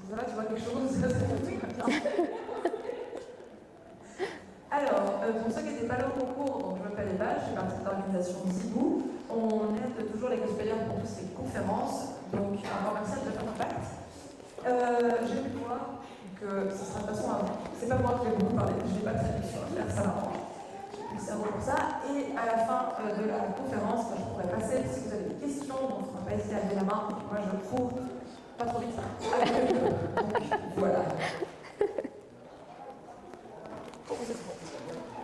Ça va, tu vois quelque chose? Oui, bien. Alors, pour ceux qui n'étaient pas là au concours, donc je m'appelle Eva, je fais partie de l'organisation Zibou. On aide toujours les cosplayers pour toutes ces conférences, donc un grand merci de faire impact. J'ai pu voir que ce sera de toute façon c'est pas moi qui vais beaucoup parler, je n'ai pas de traduction à faire, ça m'arrange. J'ai plus le cerveau pour ça. Et à la fin de la conférence, je pourrais passer, si vous avez des questions, donc il ne faut pas hésiter à lever la main. Moi je cours pas trop vite. Donc voilà.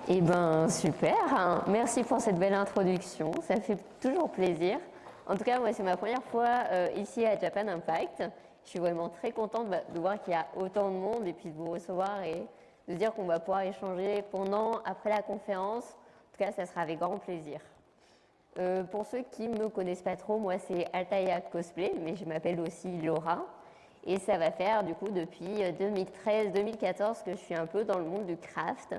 Eh ben super, merci pour cette belle introduction, ça fait toujours plaisir. En tout cas, moi c'est ma première fois ici à Japan Impact. Je suis vraiment très contente de voir qu'il y a autant de monde et puis de vous recevoir et de dire qu'on va pouvoir échanger pendant, après la conférence. En tout cas, ça sera avec grand plaisir. Pour ceux qui ne me connaissent pas trop, moi c'est Altaïa Cosplay, mais je m'appelle aussi Laura. Et ça va faire du coup depuis 2013-2014 que je suis un peu dans le monde du craft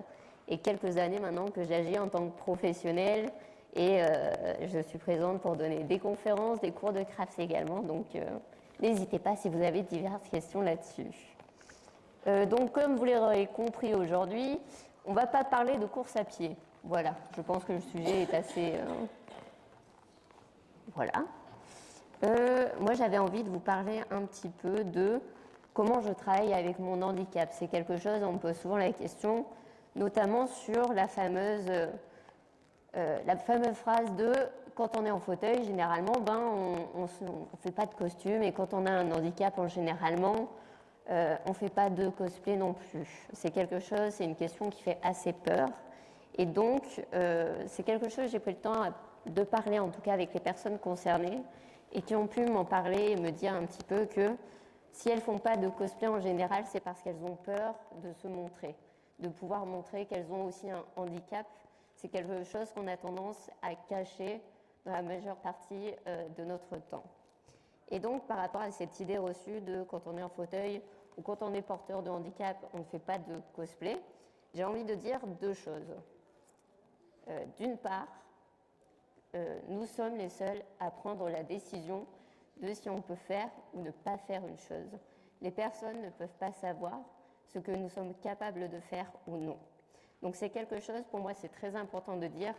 et quelques années maintenant que j'agis en tant que professionnelle et je suis présente pour donner des conférences, des cours de craft également. Donc n'hésitez pas si vous avez diverses questions là-dessus. Donc comme vous l'aurez compris aujourd'hui, on ne va pas parler de course à pied. Voilà, je pense que le sujet est assez... Voilà. Moi, j'avais envie de vous parler un petit peu de comment je travaille avec mon handicap. C'est quelque chose, on me pose souvent la question, notamment sur la fameuse phrase de quand on est en fauteuil, généralement, on ne fait pas de costume et quand on a un handicap, généralement, on ne fait pas de cosplay non plus. C'est quelque chose, c'est une question qui fait assez peur. Et donc, c'est quelque chose, j'ai pris le temps de parler, en tout cas avec les personnes concernées, et qui ont pu m'en parler et me dire un petit peu que si elles ne font pas de cosplay en général, c'est parce qu'elles ont peur de se montrer, de pouvoir montrer qu'elles ont aussi un handicap. C'est quelque chose qu'on a tendance à cacher dans la majeure partie de notre temps. Et donc, par rapport à cette idée reçue de quand on est en fauteuil ou quand on est porteur de handicap, on ne fait pas de cosplay, j'ai envie de dire deux choses. D'une part, nous sommes les seuls à prendre la décision de si on peut faire ou ne pas faire une chose. Les personnes ne peuvent pas savoir ce que nous sommes capables de faire ou non. Donc c'est quelque chose, pour moi, c'est très important de dire,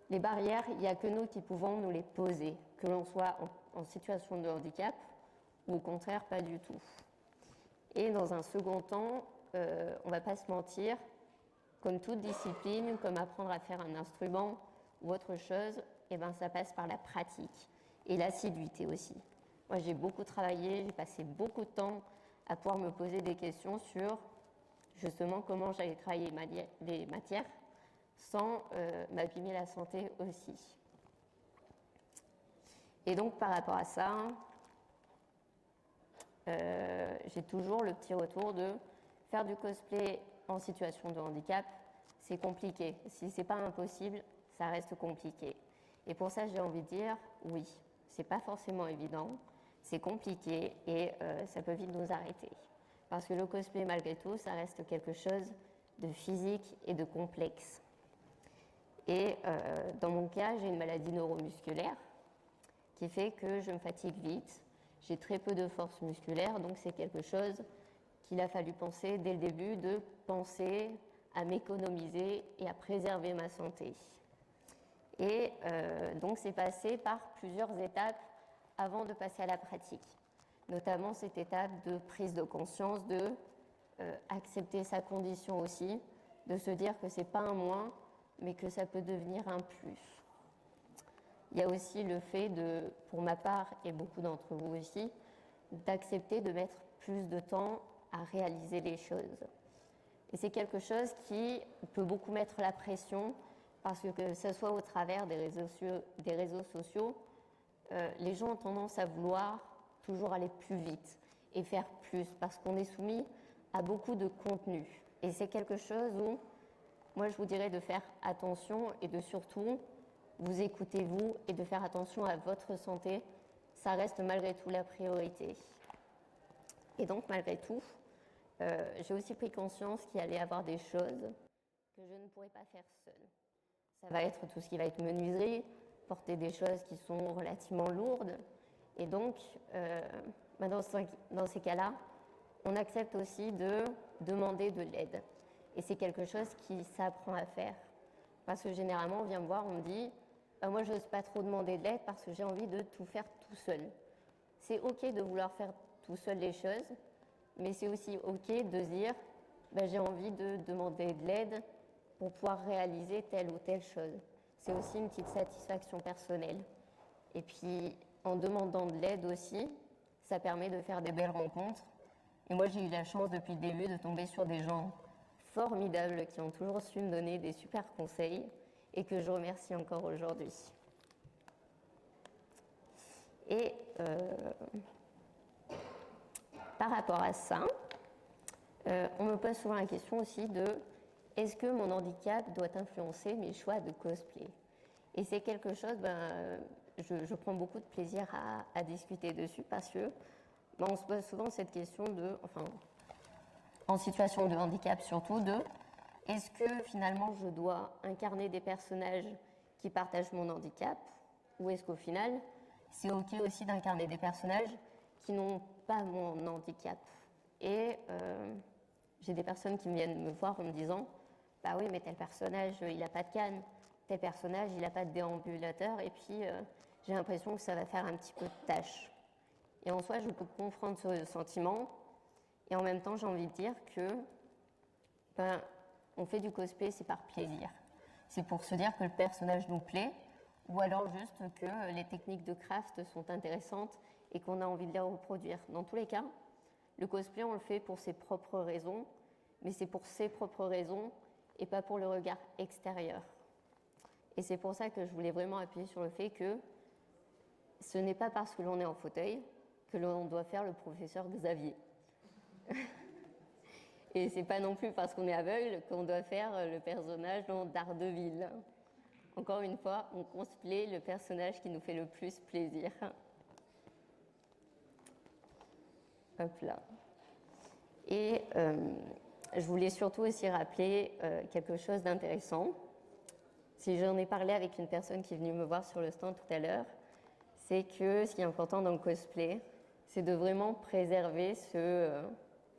les barrières, il n'y a que nous qui pouvons nous les poser, que l'on soit en situation de handicap ou au contraire pas du tout. Et dans un second temps, on ne va pas se mentir, comme toute discipline, comme apprendre à faire un instrument ou autre chose, eh ben, ça passe par la pratique et l'assiduité aussi. Moi, j'ai beaucoup travaillé, j'ai passé beaucoup de temps à pouvoir me poser des questions sur justement comment j'allais travailler les matières sans m'abîmer la santé aussi. Et donc, par rapport à ça, j'ai toujours le petit retour de faire du cosplay en situation de handicap, c'est compliqué. Si c'est pas impossible, ça reste compliqué. Et pour ça, j'ai envie de dire, oui, c'est pas forcément évident, c'est compliqué et ça peut vite nous arrêter. Parce que le cosplay, malgré tout, ça reste quelque chose de physique et de complexe. Et dans mon cas, j'ai une maladie neuromusculaire qui fait que je me fatigue vite. J'ai très peu de force musculaire, donc c'est quelque chose qu'il a fallu penser dès le début, de penser à m'économiser et à préserver ma santé. Et donc c'est passé par plusieurs étapes avant de passer à la pratique. Notamment cette étape de prise de conscience, de accepter sa condition aussi, de se dire que c'est pas un moins, mais que ça peut devenir un plus. Il y a aussi le fait de, pour ma part et beaucoup d'entre vous aussi, d'accepter de mettre plus de temps à réaliser les choses. Et c'est quelque chose qui peut beaucoup mettre la pression parce que ce soit au travers des réseaux sociaux, les gens ont tendance à vouloir toujours aller plus vite et faire plus parce qu'on est soumis à beaucoup de contenu. Et c'est quelque chose où, moi je vous dirais de faire attention et de surtout vous écoutez vous et de faire attention à votre santé, ça reste malgré tout la priorité. Et donc malgré tout, j'ai aussi pris conscience qu'il allait y avoir des choses que je ne pourrais pas faire seule. Ça va être tout ce qui va être menuiserie, porter des choses qui sont relativement lourdes. Et donc, dans ces cas-là, on accepte aussi de demander de l'aide. Et c'est quelque chose qui s'apprend à faire. Parce que généralement, on vient me voir, on me dit moi, je n'ose pas trop demander de l'aide parce que j'ai envie de tout faire tout seul. C'est OK de vouloir faire tout seul les choses, mais c'est aussi OK de se dire j'ai envie de demander de l'aide pour pouvoir réaliser telle ou telle chose. C'est aussi une petite satisfaction personnelle. Et puis, en demandant de l'aide aussi, ça permet de faire des belles rencontres. Et moi, j'ai eu la chance depuis le début de tomber sur des gens formidables qui ont toujours su me donner des super conseils et que je remercie encore aujourd'hui. Et par rapport à ça, on me pose souvent la question aussi de est-ce que mon handicap doit influencer mes choix de cosplay? Et c'est quelque chose, je prends beaucoup de plaisir à discuter dessus parce que on se pose souvent cette question de, en situation de handicap surtout, de est-ce que finalement je dois incarner des personnages qui partagent mon handicap ou est-ce qu'au final c'est OK aussi d'incarner des personnages qui n'ont pas mon handicap? Et j'ai des personnes qui viennent me voir en me disant bah oui mais tel personnage il n'a pas de canne, tel personnage il n'a pas de déambulateur et puis j'ai l'impression que ça va faire un petit peu de tâche. Et en soi je peux comprendre ce sentiment et en même temps j'ai envie de dire que on fait du cosplay, c'est par plaisir. C'est pour se dire que le personnage nous plaît, ou alors juste que les techniques de craft sont intéressantes et qu'on a envie de les reproduire. Dans tous les cas, le cosplay, on le fait pour ses propres raisons, mais c'est pour ses propres raisons et pas pour le regard extérieur. Et c'est pour ça que je voulais vraiment appuyer sur le fait que ce n'est pas parce que l'on est en fauteuil que l'on doit faire le professeur Xavier. Et c'est pas non plus parce qu'on est aveugle qu'on doit faire le personnage dans Daredevil. Encore une fois, on cosplay le personnage qui nous fait le plus plaisir. Hop là. Et je voulais surtout aussi rappeler quelque chose d'intéressant. Si j'en ai parlé avec une personne qui est venue me voir sur le stand tout à l'heure, c'est que ce qui est important dans le cosplay, c'est de vraiment préserver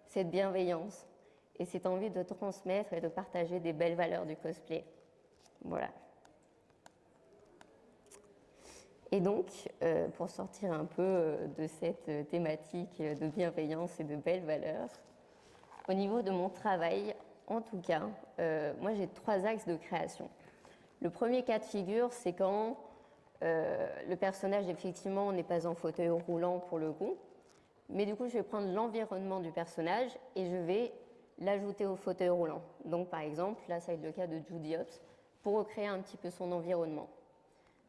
cette bienveillance et cette envie de transmettre et de partager des belles valeurs du cosplay. Voilà. Et donc, pour sortir un peu de cette thématique de bienveillance et de belles valeurs, au niveau de mon travail, en tout cas, moi j'ai 3 axes de création. Le premier cas de figure, c'est quand le personnage, effectivement, n'est pas en fauteuil roulant pour le coup, mais du coup, je vais prendre l'environnement du personnage et je vais l'ajouter au fauteuil roulant. Donc, par exemple, là, ça va être le cas de Judy Hopps, pour recréer un petit peu son environnement.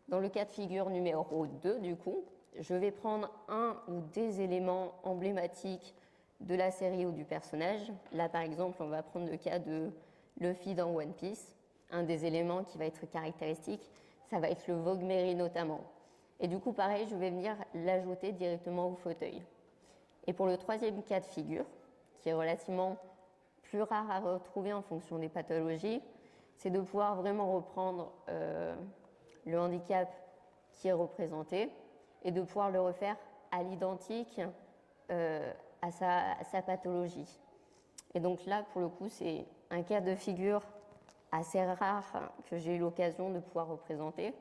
Dans le cas de figure numéro 2, du coup, je vais prendre un ou des éléments emblématiques de la série ou du personnage. Là, par exemple, on va prendre le cas de Luffy dans One Piece. Un des éléments qui va être caractéristique, ça va être le Vogue Mary notamment. Et du coup, pareil, je vais venir l'ajouter directement au fauteuil. Et pour le troisième cas de figure, qui est relativement plus rare à retrouver en fonction des pathologies, c'est de pouvoir vraiment reprendre le handicap qui est représenté et de pouvoir le refaire à l'identique à sa pathologie. Et donc là, pour le coup, c'est un cas de figure assez rare que j'ai eu l'occasion de pouvoir représenter.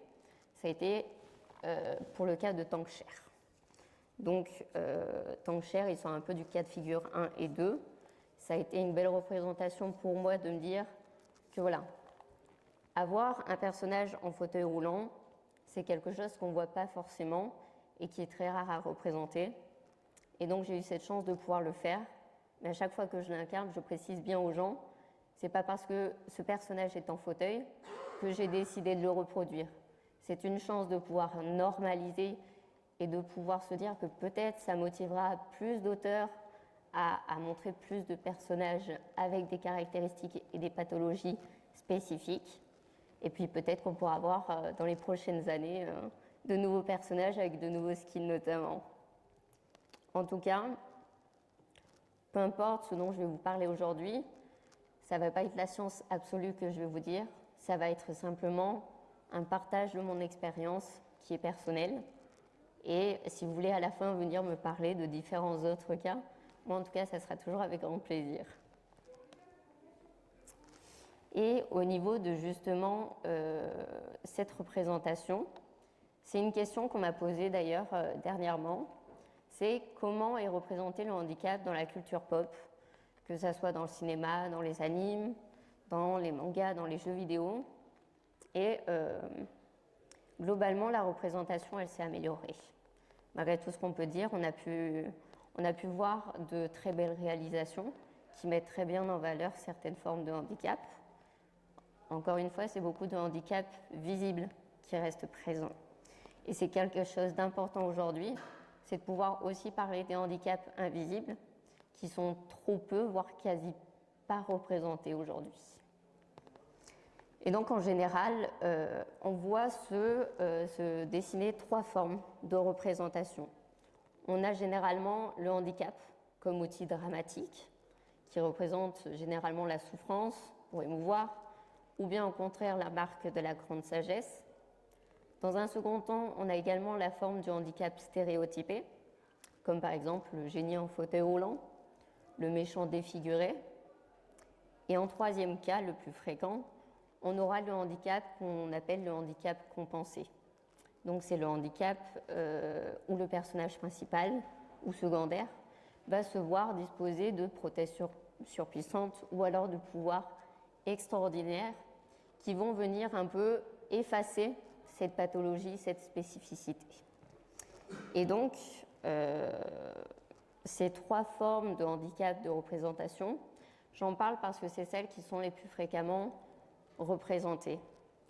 Ça a été pour le cas de Tank Cher. Donc, Tank Cher, ils sont un peu du cas de figure 1 et 2. Ça a été une belle représentation pour moi de me dire que voilà, avoir un personnage en fauteuil roulant, c'est quelque chose qu'on ne voit pas forcément et qui est très rare à représenter. Et donc j'ai eu cette chance de pouvoir le faire. Mais à chaque fois que je l'incarne, je précise bien aux gens, c'est pas parce que ce personnage est en fauteuil que j'ai décidé de le reproduire. C'est une chance de pouvoir normaliser et de pouvoir se dire que peut-être ça motivera plus d'auteurs à montrer plus de personnages avec des caractéristiques et des pathologies spécifiques. Et puis peut-être qu'on pourra avoir dans les prochaines années de nouveaux personnages avec de nouveaux skins notamment. En tout cas, peu importe ce dont je vais vous parler aujourd'hui, ça ne va pas être la science absolue que je vais vous dire, ça va être simplement un partage de mon expérience qui est personnelle. Et si vous voulez à la fin venir me parler de différents autres cas, Moi, en tout cas, ça sera toujours avec grand plaisir. Et au niveau de justement cette représentation, c'est une question qu'on m'a posée d'ailleurs dernièrement, c'est comment est représenté le handicap dans la culture pop, que ce soit dans le cinéma, dans les animes, dans les mangas, dans les jeux vidéo. Et globalement, la représentation, elle s'est améliorée. Malgré tout ce qu'on peut dire, on a pu voir de très belles réalisations qui mettent très bien en valeur certaines formes de handicap. Encore une fois, c'est beaucoup de handicaps visibles qui restent présents. Et c'est quelque chose d'important aujourd'hui, c'est de pouvoir aussi parler des handicaps invisibles qui sont trop peu, voire quasi pas représentés aujourd'hui. Et donc en général, on voit se dessiner 3 formes de représentation. On a généralement le handicap comme outil dramatique, qui représente généralement la souffrance pour émouvoir, ou bien au contraire la marque de la grande sagesse. Dans un second temps, on a également la forme du handicap stéréotypé, comme par exemple le génie en fauteuil roulant, le méchant défiguré. Et en troisième cas, le plus fréquent, on aura le handicap qu'on appelle le handicap compensé. Donc c'est le handicap où le personnage principal ou secondaire va se voir disposer de prothèses surpuissantes ou alors de pouvoirs extraordinaires qui vont venir un peu effacer cette pathologie, cette spécificité. Et donc, ces 3 formes de handicap de représentation, j'en parle parce que c'est celles qui sont les plus fréquemment représentées.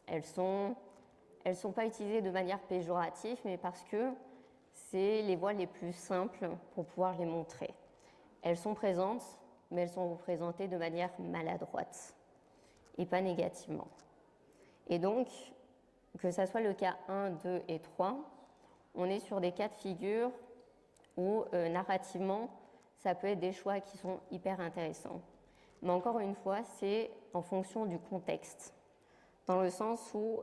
Elles sont pas utilisées de manière péjorative, mais parce que c'est les voies les plus simples pour pouvoir les montrer. Elles sont présentes, mais elles sont représentées de manière maladroite et pas négativement. Et donc, que ça soit le cas 1, 2 et 3, on est sur des cas de figure où narrativement, ça peut être des choix qui sont hyper intéressants. Mais encore une fois, c'est en fonction du contexte, dans le sens où,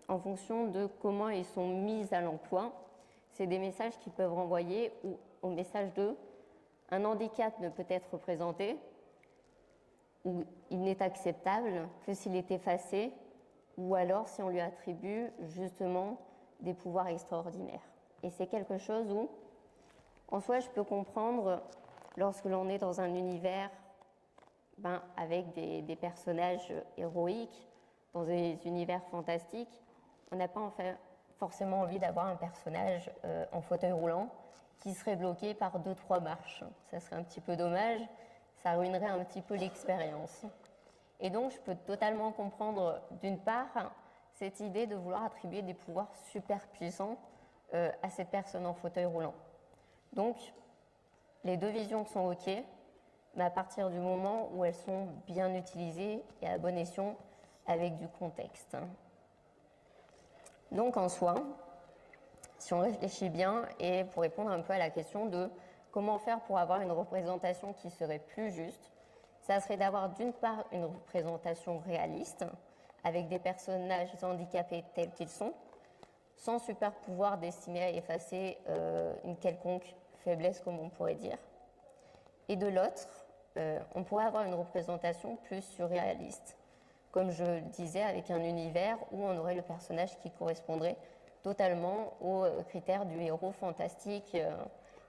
en fonction de comment ils sont mis à l'emploi, c'est des messages qui peuvent renvoyer au message de « un handicap ne peut être représenté » ou « il n'est acceptable que s'il est effacé » ou alors si on lui attribue justement des pouvoirs extraordinaires. Et c'est quelque chose où, en soi, je peux comprendre lorsque l'on est dans un univers avec des personnages héroïques, dans des univers fantastiques, on n'a pas forcément envie d'avoir un personnage en fauteuil roulant qui serait bloqué par 2-3 marches. Ça serait un petit peu dommage, ça ruinerait un petit peu l'expérience. Et donc, je peux totalement comprendre, d'une part, cette idée de vouloir attribuer des pouvoirs super puissants à cette personne en fauteuil roulant. Donc, les 2 visions sont OK, mais à partir du moment où elles sont bien utilisées et à bon escient avec du contexte. Donc, en soi, si on réfléchit bien, et pour répondre un peu à la question de comment faire pour avoir une représentation qui serait plus juste, ça serait d'avoir d'une part une représentation réaliste, avec des personnages handicapés tels qu'ils sont, sans super pouvoir destiné à effacer une quelconque faiblesse, comme on pourrait dire. Et de l'autre, on pourrait avoir une représentation plus surréaliste, comme je le disais, avec un univers où on aurait le personnage qui correspondrait totalement aux critères du héros fantastique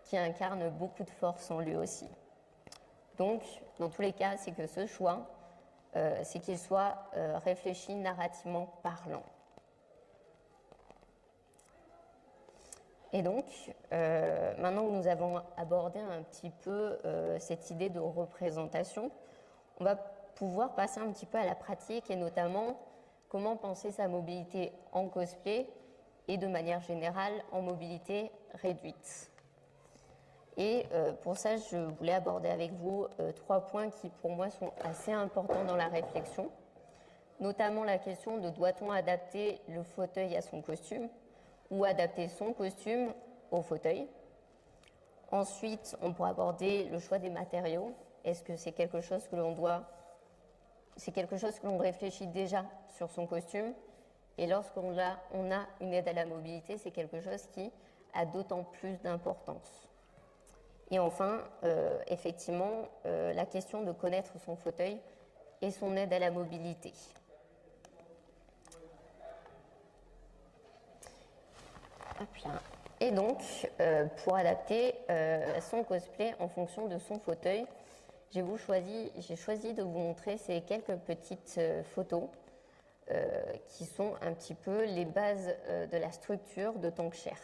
qui incarne beaucoup de force en lui aussi. Donc, dans tous les cas, c'est que ce choix, c'est qu'il soit réfléchi narrativement parlant. Et donc, maintenant que nous avons abordé un petit peu cette idée de représentation, on va pouvoir passer un petit peu à la pratique et notamment comment penser sa mobilité en cosplay et de manière générale en mobilité réduite. Et pour ça, je voulais aborder avec vous 3 points qui pour moi sont assez importants dans la réflexion, notamment la question de doit-on adapter le fauteuil à son costume ou adapter son costume au fauteuil. Ensuite, on pourra aborder le choix des matériaux. Est-ce que c'est quelque chose que l'on réfléchit déjà sur son costume? Et lorsqu'on a une aide à la mobilité, c'est quelque chose qui a d'autant plus d'importance. Et enfin, effectivement, la question de connaître son fauteuil et son aide à la mobilité. Hop là. Et donc, pour adapter son cosplay en fonction de son fauteuil, j'ai choisi de vous montrer ces quelques petites photos qui sont un petit peu les bases de la structure de Tankshare,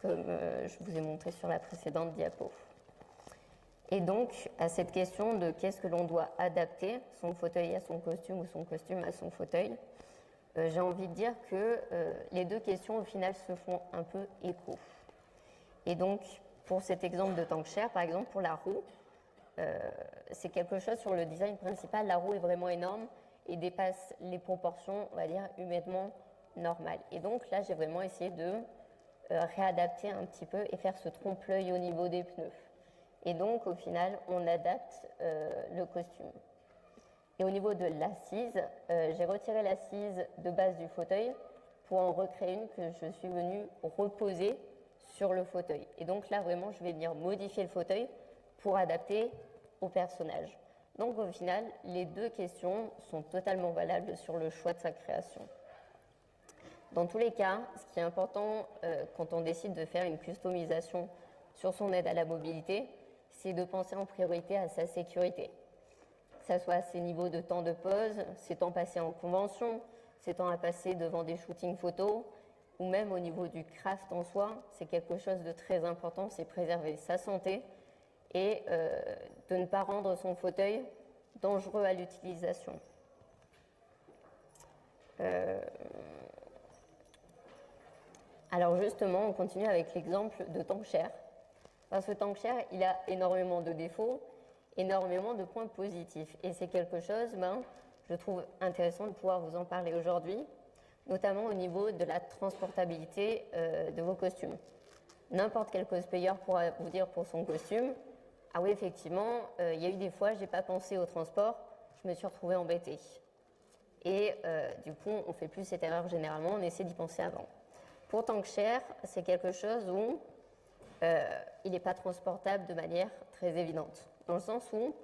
comme je vous ai montré sur la précédente diapo. Et donc, à cette question de qu'est-ce que l'on doit adapter, son fauteuil à son costume ou son costume à son fauteuil, j'ai envie de dire que les deux questions, au final, se font un peu écho. Et donc, pour cet exemple de Tankshare, par exemple, pour la roue, c'est quelque chose sur le design principal. La roue est vraiment énorme et dépasse les proportions, on va dire, humainement normales. Et donc, là, j'ai vraiment essayé de réadapter un petit peu et faire ce trompe-l'œil au niveau des pneus. Et donc, au final, on adapte le costume. Et au niveau de l'assise, j'ai retiré l'assise de base du fauteuil pour en recréer une que je suis venue reposer sur le fauteuil. Et donc là, vraiment, je vais venir modifier le fauteuil pour adapter au personnage. Donc au final, les deux questions sont totalement valables sur le choix de sa création. Dans tous les cas, ce qui est important quand on décide de faire une customisation sur son aide à la mobilité, c'est de penser en priorité à sa sécurité. Que ce soit ses niveaux de temps de pause, ses temps passés en convention, ses temps à passer devant des shootings photos, ou même au niveau du craft en soi, c'est quelque chose de très important, c'est préserver sa santé et de ne pas rendre son fauteuil dangereux à l'utilisation. Alors justement, on continue avec l'exemple de Tankshare. Parce que Tankshare, il a énormément de défauts, énormément de points positifs. Et c'est quelque chose, je trouve intéressant de pouvoir vous en parler aujourd'hui, notamment au niveau de la transportabilité de vos costumes. N'importe quel cosplayer pourra vous dire pour son costume, ah oui, effectivement, il y a eu des fois, je n'ai pas pensé au transport, je me suis retrouvée embêtée. Et du coup, on ne fait plus cette erreur généralement, on essaie d'y penser avant. Pour Tankshare, c'est quelque chose où il n'est pas transportable de manière très évidente. Dans le sens où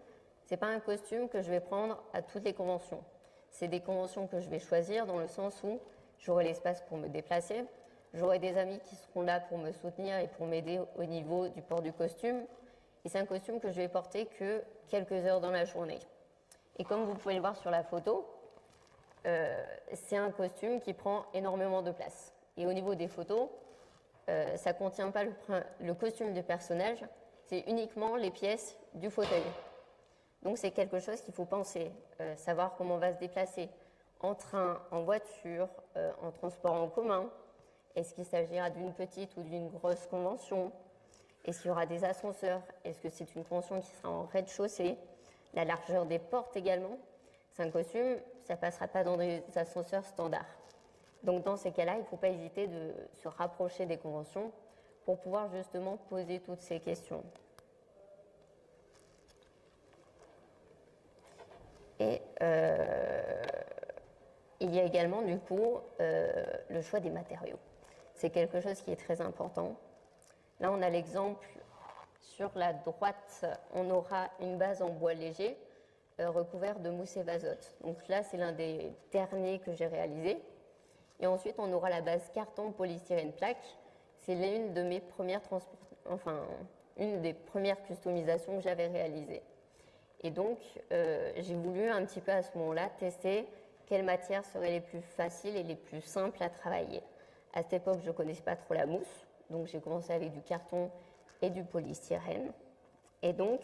ce n'est pas un costume que je vais prendre à toutes les conventions. C'est des conventions que je vais choisir dans le sens où j'aurai l'espace pour me déplacer, j'aurai des amis qui seront là pour me soutenir et pour m'aider au niveau du port du costume. Et c'est un costume que je vais porter que quelques heures dans la journée. Et comme vous pouvez le voir sur la photo, c'est un costume qui prend énormément de place. Et au niveau des photos, ça ne contient pas le costume du personnage, c'est uniquement les pièces du fauteuil. Donc c'est quelque chose qu'il faut penser, savoir comment on va se déplacer, en train, en voiture, en transport en commun. Est-ce qu'il s'agira d'une petite ou d'une grosse convention? Est-ce qu'il y aura des ascenseurs? Est-ce que c'est une convention qui sera en rez-de-chaussée? La largeur des portes également. C'est un costume, ça ne passera pas dans des ascenseurs standards. Donc dans ces cas-là, il ne faut pas hésiter de se rapprocher des conventions pour pouvoir justement poser toutes ces questions. Et il y a également du coup le choix des matériaux. C'est quelque chose qui est très important. Là, on a l'exemple sur la droite, on aura une base en bois léger recouverte de mousse évasote. Donc là, c'est l'un des derniers que j'ai réalisé. Et ensuite, on aura la base carton polystyrène plaque. C'est l'une de mes premières une des premières customisations que j'avais réalisées. Et donc, j'ai voulu un petit peu à ce moment-là tester quelles matières seraient les plus faciles et les plus simples à travailler. À cette époque, je ne connaissais pas trop la mousse, donc j'ai commencé avec du carton et du polystyrène. Et donc,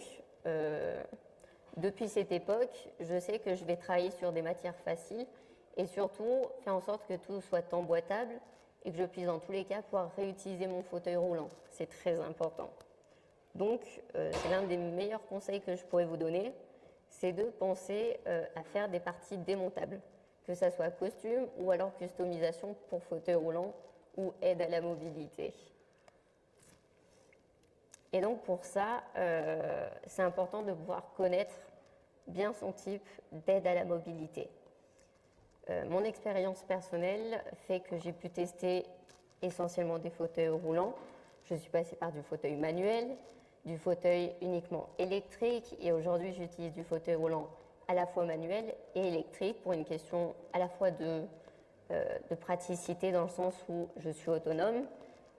depuis cette époque, je sais que je vais travailler sur des matières faciles et surtout faire en sorte que tout soit emboîtable et que je puisse dans tous les cas pouvoir réutiliser mon fauteuil roulant. C'est très important. Donc, c'est l'un des meilleurs conseils que je pourrais vous donner, c'est de penser à faire des parties démontables, que ce soit costume ou alors customisation pour fauteuil roulant ou aide à la mobilité. Et donc pour ça, c'est important de pouvoir connaître bien son type d'aide à la mobilité. Mon expérience personnelle fait que j'ai pu tester essentiellement des fauteuils roulants. Je suis passée par du fauteuil manuel, du fauteuil uniquement électrique et aujourd'hui j'utilise du fauteuil roulant à la fois manuel et électrique pour une question à la fois de praticité dans le sens où je suis autonome,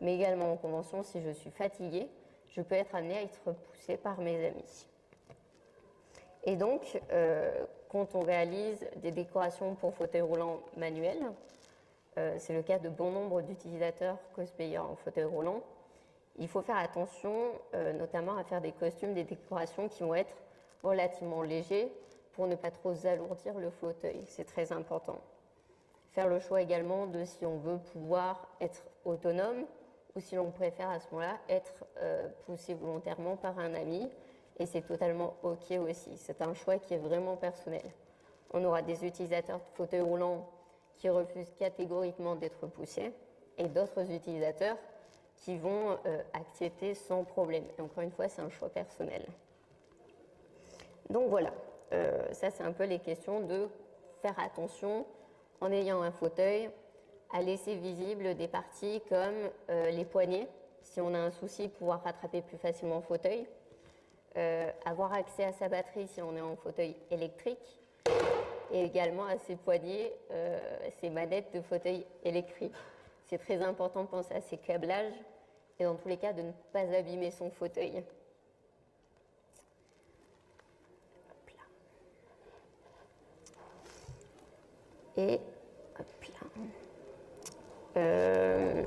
mais également en convention, si je suis fatiguée, je peux être amenée à être poussée par mes amis. Et donc, quand on réalise des décorations pour fauteuil roulant manuel, c'est le cas de bon nombre d'utilisateurs cosplayers en fauteuil roulant, il faut faire attention notamment à faire des costumes, des décorations qui vont être relativement légers pour ne pas trop alourdir le fauteuil. C'est très important. Faire le choix également de si on veut pouvoir être autonome ou si l'on préfère à ce moment-là être poussé volontairement par un ami. Et c'est totalement OK aussi. C'est un choix qui est vraiment personnel. On aura des utilisateurs de fauteuils roulants qui refusent catégoriquement d'être poussés et d'autres utilisateurs qui vont accepter sans problème. Et encore une fois, c'est un choix personnel. Donc voilà, ça c'est un peu les questions de faire attention en ayant un fauteuil à laisser visible des parties comme les poignets, si on a un souci, pouvoir rattraper plus facilement le fauteuil, avoir accès à sa batterie si on est en fauteuil électrique, et également à ses poignets, ses manettes de fauteuil électrique. C'est très important de penser à ces câblages et dans tous les cas de ne pas abîmer son fauteuil. Hop là. Et hop là.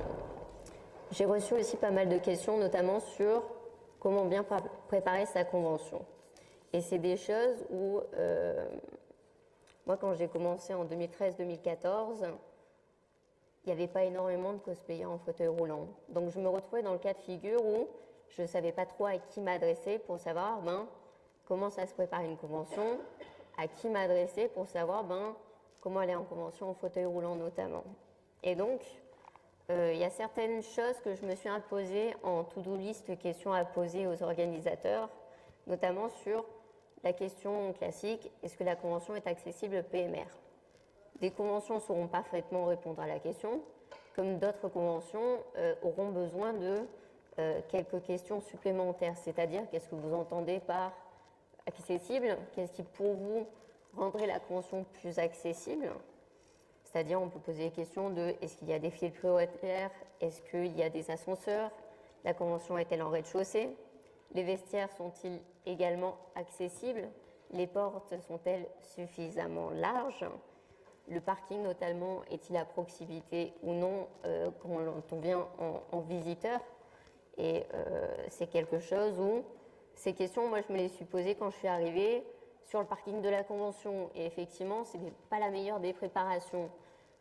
J'ai reçu aussi pas mal de questions, notamment sur comment bien préparer sa convention. Et c'est des choses où, moi quand j'ai commencé en 2013-2014, il n'y avait pas énormément de cosplayers en fauteuil roulant. Donc je me retrouvais dans le cas de figure où je ne savais pas trop à qui m'adresser pour savoir comment ça se prépare une convention, à qui m'adresser pour savoir comment aller en convention en fauteuil roulant notamment. Et donc, il y a certaines choses que je me suis imposées en to-do list, questions à poser aux organisateurs, notamment sur la question classique, est-ce que la convention est accessible PMR? Des conventions sauront parfaitement répondre à la question, comme d'autres conventions auront besoin de quelques questions supplémentaires, c'est-à-dire qu'est-ce que vous entendez par accessible? Qu'est-ce qui pour vous rendrait la convention plus accessible? C'est-à-dire, on peut poser des questions de est-ce qu'il y a des fils prioritaires? Est-ce qu'il y a des ascenseurs? La convention est-elle en rez-de-chaussée? Les vestiaires sont-ils également accessibles? Les portes sont-elles suffisamment larges? Le parking, notamment, est-il à proximité ou non quand on vient en visiteur? Et c'est quelque chose où ces questions, moi, je me les suis posées quand je suis arrivée sur le parking de la convention. Et effectivement, ce n'est pas la meilleure des préparations.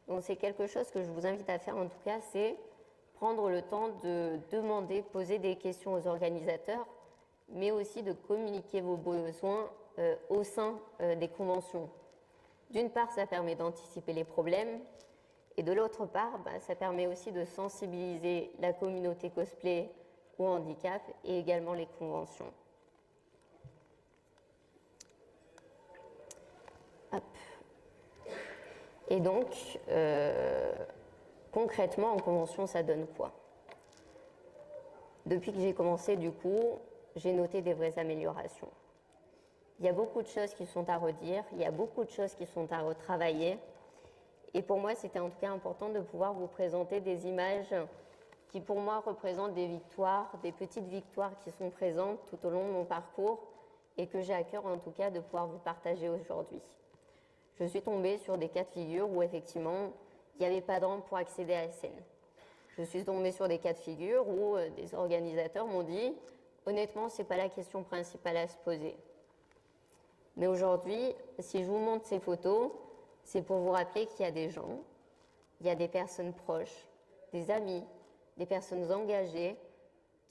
Donc c'est quelque chose que je vous invite à faire en tout cas, c'est prendre le temps de demander, poser des questions aux organisateurs, mais aussi de communiquer vos besoins au sein des conventions. D'une part, ça permet d'anticiper les problèmes, et de l'autre part, ça permet aussi de sensibiliser la communauté cosplay au handicap et également les conventions. Hop. Et donc, concrètement, en convention, ça donne quoi? Depuis que j'ai commencé, du coup, j'ai noté des vraies améliorations. Il y a beaucoup de choses qui sont à redire, il y a beaucoup de choses qui sont à retravailler. Et pour moi, c'était en tout cas important de pouvoir vous présenter des images qui, pour moi, représentent des victoires, des petites victoires qui sont présentes tout au long de mon parcours et que j'ai à cœur, en tout cas, de pouvoir vous partager aujourd'hui. Je suis tombée sur des cas de figure où, effectivement, il n'y avait pas de rampe pour accéder à la scène. Je suis tombée sur des cas de figure où des organisateurs m'ont dit « Honnêtement, ce n'est pas la question principale à se poser ». Mais aujourd'hui, si je vous montre ces photos, c'est pour vous rappeler qu'il y a des gens, il y a des personnes proches, des amis, des personnes engagées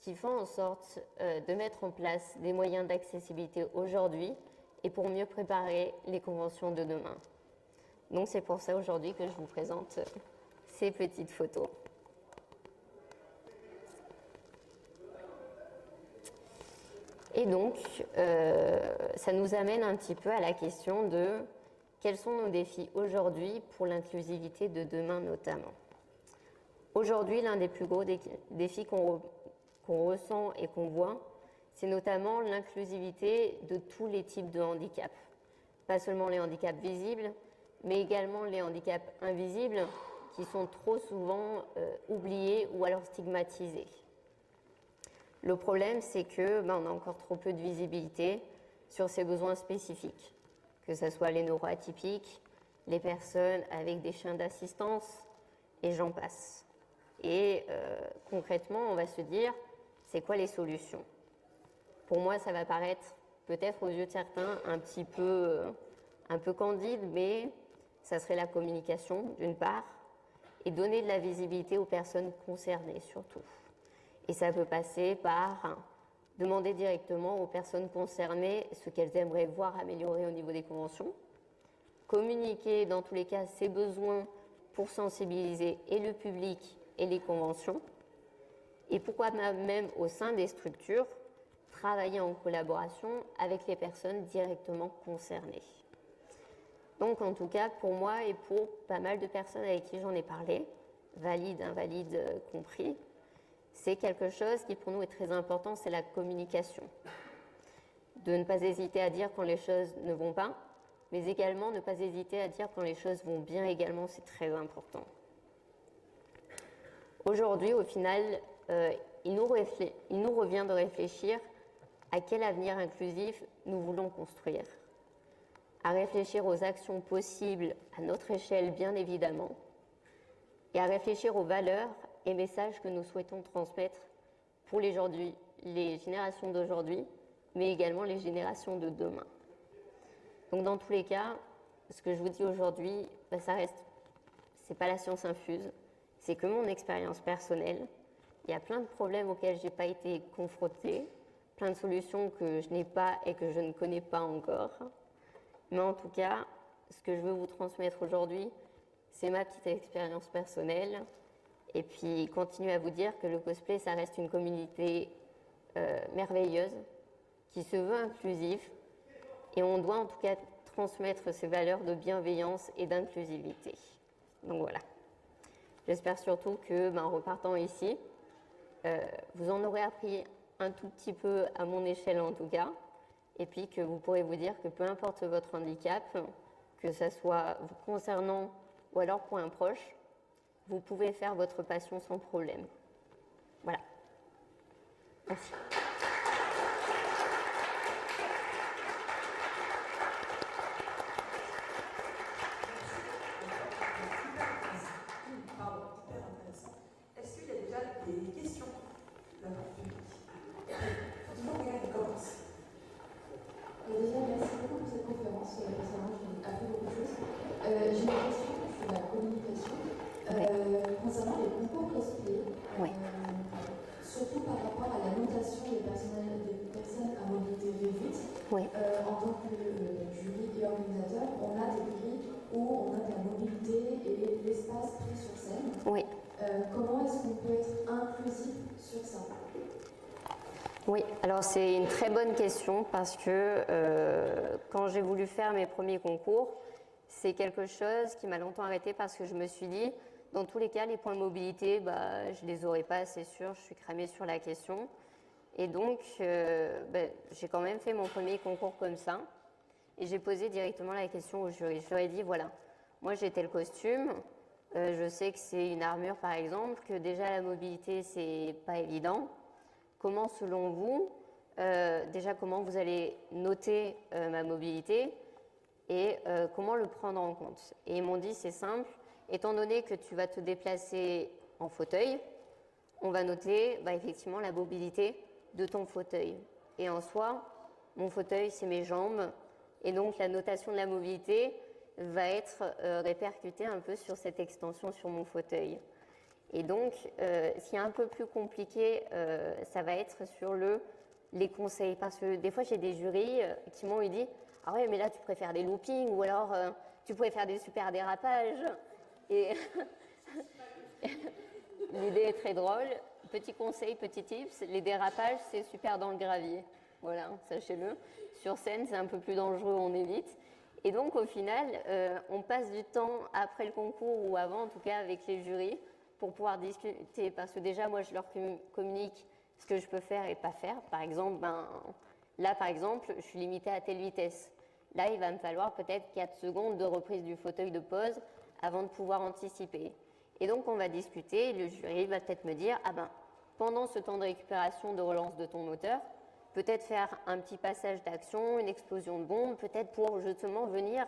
qui font en sorte de mettre en place des moyens d'accessibilité aujourd'hui et pour mieux préparer les conventions de demain. Donc c'est pour ça aujourd'hui que je vous présente ces petites photos. Et donc, ça nous amène un petit peu à la question de quels sont nos défis aujourd'hui pour l'inclusivité de demain notamment. Aujourd'hui, l'un des plus gros défis qu'on ressent et qu'on voit, c'est notamment l'inclusivité de tous les types de handicap. Pas seulement les handicaps visibles, mais également les handicaps invisibles qui sont trop souvent oubliés ou alors stigmatisés. Le problème, c'est que on a encore trop peu de visibilité sur ces besoins spécifiques, que ce soit les neuroatypiques, les personnes avec des chiens d'assistance, et j'en passe. Et concrètement, on va se dire, c'est quoi les solutions? Pour moi, ça va paraître peut-être aux yeux de certains un peu candide, mais ça serait la communication d'une part, et donner de la visibilité aux personnes concernées surtout. Et ça peut passer par demander directement aux personnes concernées ce qu'elles aimeraient voir améliorer au niveau des conventions, communiquer dans tous les cas ces besoins pour sensibiliser et le public et les conventions, et pourquoi même au sein des structures, travailler en collaboration avec les personnes directement concernées. Donc en tout cas pour moi et pour pas mal de personnes avec qui j'en ai parlé, valides, invalides compris, c'est quelque chose qui pour nous est très important, c'est la communication. De ne pas hésiter à dire quand les choses ne vont pas, mais également ne pas hésiter à dire quand les choses vont bien également, c'est très important. Aujourd'hui, au final, il nous revient de réfléchir à quel avenir inclusif nous voulons construire, à réfléchir aux actions possibles à notre échelle, bien évidemment, et à réfléchir aux valeurs et messages que nous souhaitons transmettre pour les générations d'aujourd'hui, mais également les générations de demain. Donc dans tous les cas, ce que je vous dis aujourd'hui, c'est pas la science infuse, c'est que mon expérience personnelle. Il y a plein de problèmes auxquels je n'ai pas été confrontée, plein de solutions que je n'ai pas et que je ne connais pas encore. Mais en tout cas, ce que je veux vous transmettre aujourd'hui, c'est ma petite expérience personnelle. Et puis, continuer à vous dire que le cosplay, ça reste une communauté merveilleuse, qui se veut inclusive. Et on doit en tout cas transmettre ces valeurs de bienveillance et d'inclusivité. Donc voilà. J'espère surtout que, en repartant ici, vous en aurez appris un tout petit peu à mon échelle en tout cas, et puis que vous pourrez vous dire que peu importe votre handicap, que ce soit vous concernant ou alors pour un proche, vous pouvez faire votre passion sans problème. Voilà. Merci. Est-ce qu'il y a déjà des questions de la part du public? Toujours quelqu'un qui commence. Déjà, merci beaucoup pour cette conférence. Personnellement, j'ai appris beaucoup de choses. J'ai une question sur la communication concernant les concours cosplay. Surtout par rapport à la notation des personnes à mobilité réduite. En tant que jury et organisateur, on a des grilles où on a de la mobilité et l'espace pris sur scène. Comment est-ce qu'on peut être inclusif sur ça? Oui, alors c'est une très bonne question parce que quand j'ai voulu faire mes premiers concours, c'est quelque chose qui m'a longtemps arrêtée parce que je me suis dit, dans tous les cas, les points de mobilité, je les aurais pas, c'est sûr, je suis cramée sur la question. Et donc, j'ai quand même fait mon premier concours comme ça et j'ai posé directement la question au jury. Je leur ai dit, voilà, moi j'ai tel costume, je sais que c'est une armure par exemple, que déjà la mobilité c'est pas évident. Comment, selon vous, déjà comment vous allez noter ma mobilité et comment le prendre en compte? Et ils m'ont dit, c'est simple, étant donné que tu vas te déplacer en fauteuil, on va noter effectivement la mobilité de ton fauteuil. Et en soi, mon fauteuil, c'est mes jambes, et donc la notation de la mobilité va être répercutée un peu sur cette extension sur mon fauteuil. Et donc, ce qui est un peu plus compliqué, ça va être sur les conseils. Parce que des fois, j'ai des jurys qui m'ont dit « Ah ouais, mais là, tu préfères des loopings ou alors tu pourrais faire des super dérapages. » Et l'idée est très drôle. Petit conseil, petit tips, les dérapages, c'est super dans le gravier. Voilà, sachez-le. Sur scène, c'est un peu plus dangereux, on évite. Et donc, au final, on passe du temps après le concours ou avant, en tout cas, avec les jurys, pour pouvoir discuter, parce que déjà, moi, je leur communique ce que je peux faire et pas faire. Par exemple, là, par exemple, je suis limitée à telle vitesse. Là, il va me falloir peut-être 4 secondes de reprise du fauteuil de pause avant de pouvoir anticiper. Et donc, on va discuter. Le jury va peut-être me dire, pendant ce temps de récupération, de relance de ton moteur, peut-être faire un petit passage d'action, une explosion de bombe, peut-être pour justement venir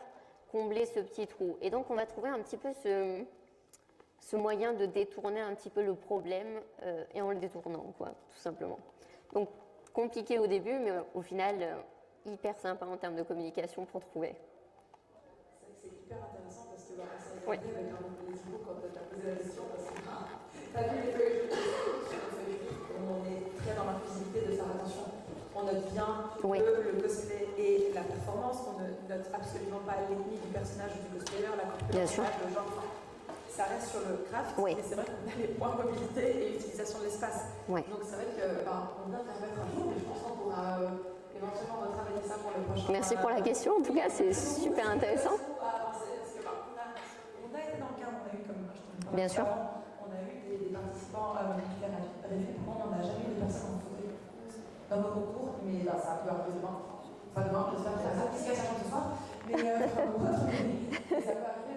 combler ce petit trou. Et donc, on va trouver un petit peu ce moyen de détourner un petit peu le problème et en le détournant, quoi, tout simplement. Donc, compliqué au début, mais au final, hyper sympa en termes de communication pour trouver. C'est hyper intéressant parce que ça a été avec un autre discours quand tu as posé la question, parce que tu as vu les feuilles on est très dans l'inclusivité de faire attention. On note bien le cosplay et la performance, on ne note absolument pas l'ethnie du personnage ou du cosplayer, la corpulence, le genre. Ça reste sur le craft, mais c'est vrai qu'on a les points mobilité et utilisation de l'espace. Donc c'est vrai qu'on vient de la mettre à jour, mais je pense qu'on pourra éventuellement retravailler ça pour le prochain. Merci pour la question, en tout cas, c'est super intéressant. On a été dans le cas, on a eu comme bien sûr. On a eu des participants réduits, on n'a jamais eu des personnes en fauteuil dans nos concours, mais là ça peut arriver demain. Enfin demain, j'espère que ça va puisqu'il y a ce soir, mais ça peut arriver.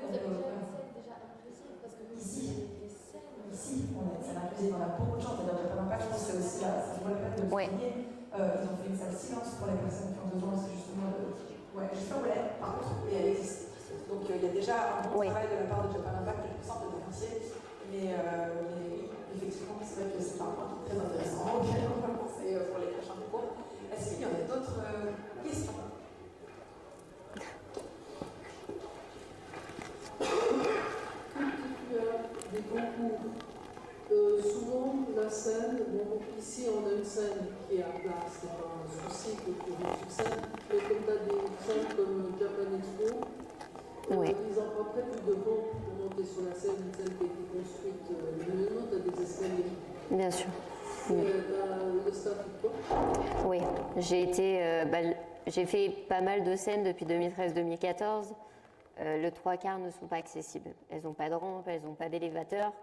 Ici, on a une salle inclusive, on a beaucoup de chance, c'est-à-dire que je pense que c'est aussi là, ça je vois le fait de le souligner. Ils ont fait une salle silence pour les personnes qui ont besoin, c'est justement de. Ouais, je sais pas où elle est, par contre, et elle existe. Donc il y a déjà un bon travail de la part de Japan Impact, je pense, de dénoncer, mais effectivement, c'est vrai que c'est un point très intéressant auquel on va penser pour les prochains concours. Est-ce qu'il y en a d'autres questions? Des concours. Souvent, la scène, ici on a une scène qui est à plat, c'est pas un souci de courir sur scène, mais comme tu as des scènes comme Japan Expo, ils n'ont pas près plus de rampe pour monter sur la scène, une scène qui a été construite. Maintenant, tu as des escaliers. Bien sûr. Le staff ou quoi? Oui, j'ai fait pas mal de scènes depuis 2013-2014. Le 3/4 ne sont pas accessibles. Elles n'ont pas de rampe, elles n'ont pas d'élévateur.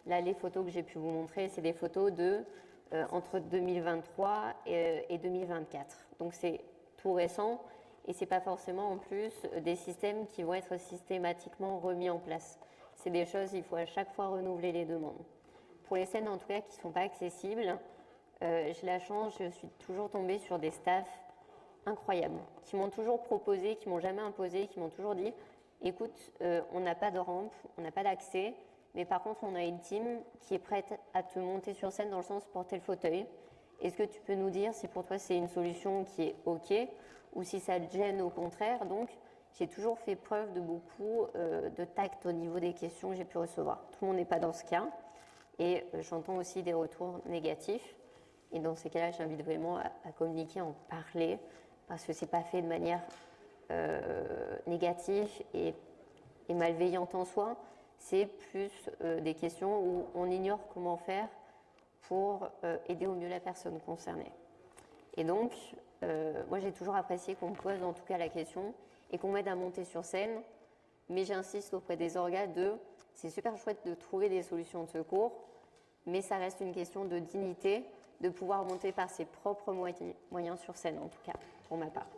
Là, les photos que j'ai pu vous montrer, c'est des photos entre 2023 et 2024. Donc c'est tout récent et c'est pas forcément en plus des systèmes qui vont être systématiquement remis en place. C'est des choses, il faut à chaque fois renouveler les demandes. Pour les scènes en tout cas qui ne sont pas accessibles, j'ai la chance, je suis toujours tombée sur des staffs incroyables, qui m'ont toujours proposé, qui m'ont jamais imposé, qui m'ont toujours dit écoute, on n'a pas de rampe, on n'a pas d'accès, mais par contre, on a une team qui est prête à te monter sur scène dans le sens porter le fauteuil. Est-ce que tu peux nous dire si pour toi c'est une solution qui est OK ou si ça te gêne au contraire? Donc, j'ai toujours fait preuve de beaucoup de tact au niveau des questions que j'ai pu recevoir. Tout le monde n'est pas dans ce cas et j'entends aussi des retours négatifs. Et dans ces cas-là, j'invite vraiment à communiquer, à en parler parce que ce n'est pas fait de manière négative et malveillante en soi, c'est plus des questions où on ignore comment faire pour aider au mieux la personne concernée. Et donc, moi j'ai toujours apprécié qu'on me pose en tout cas la question et qu'on m'aide à monter sur scène, mais j'insiste auprès des organes c'est super chouette de trouver des solutions de secours, mais ça reste une question de dignité, de pouvoir monter par ses propres moyens sur scène en tout cas, pour ma part.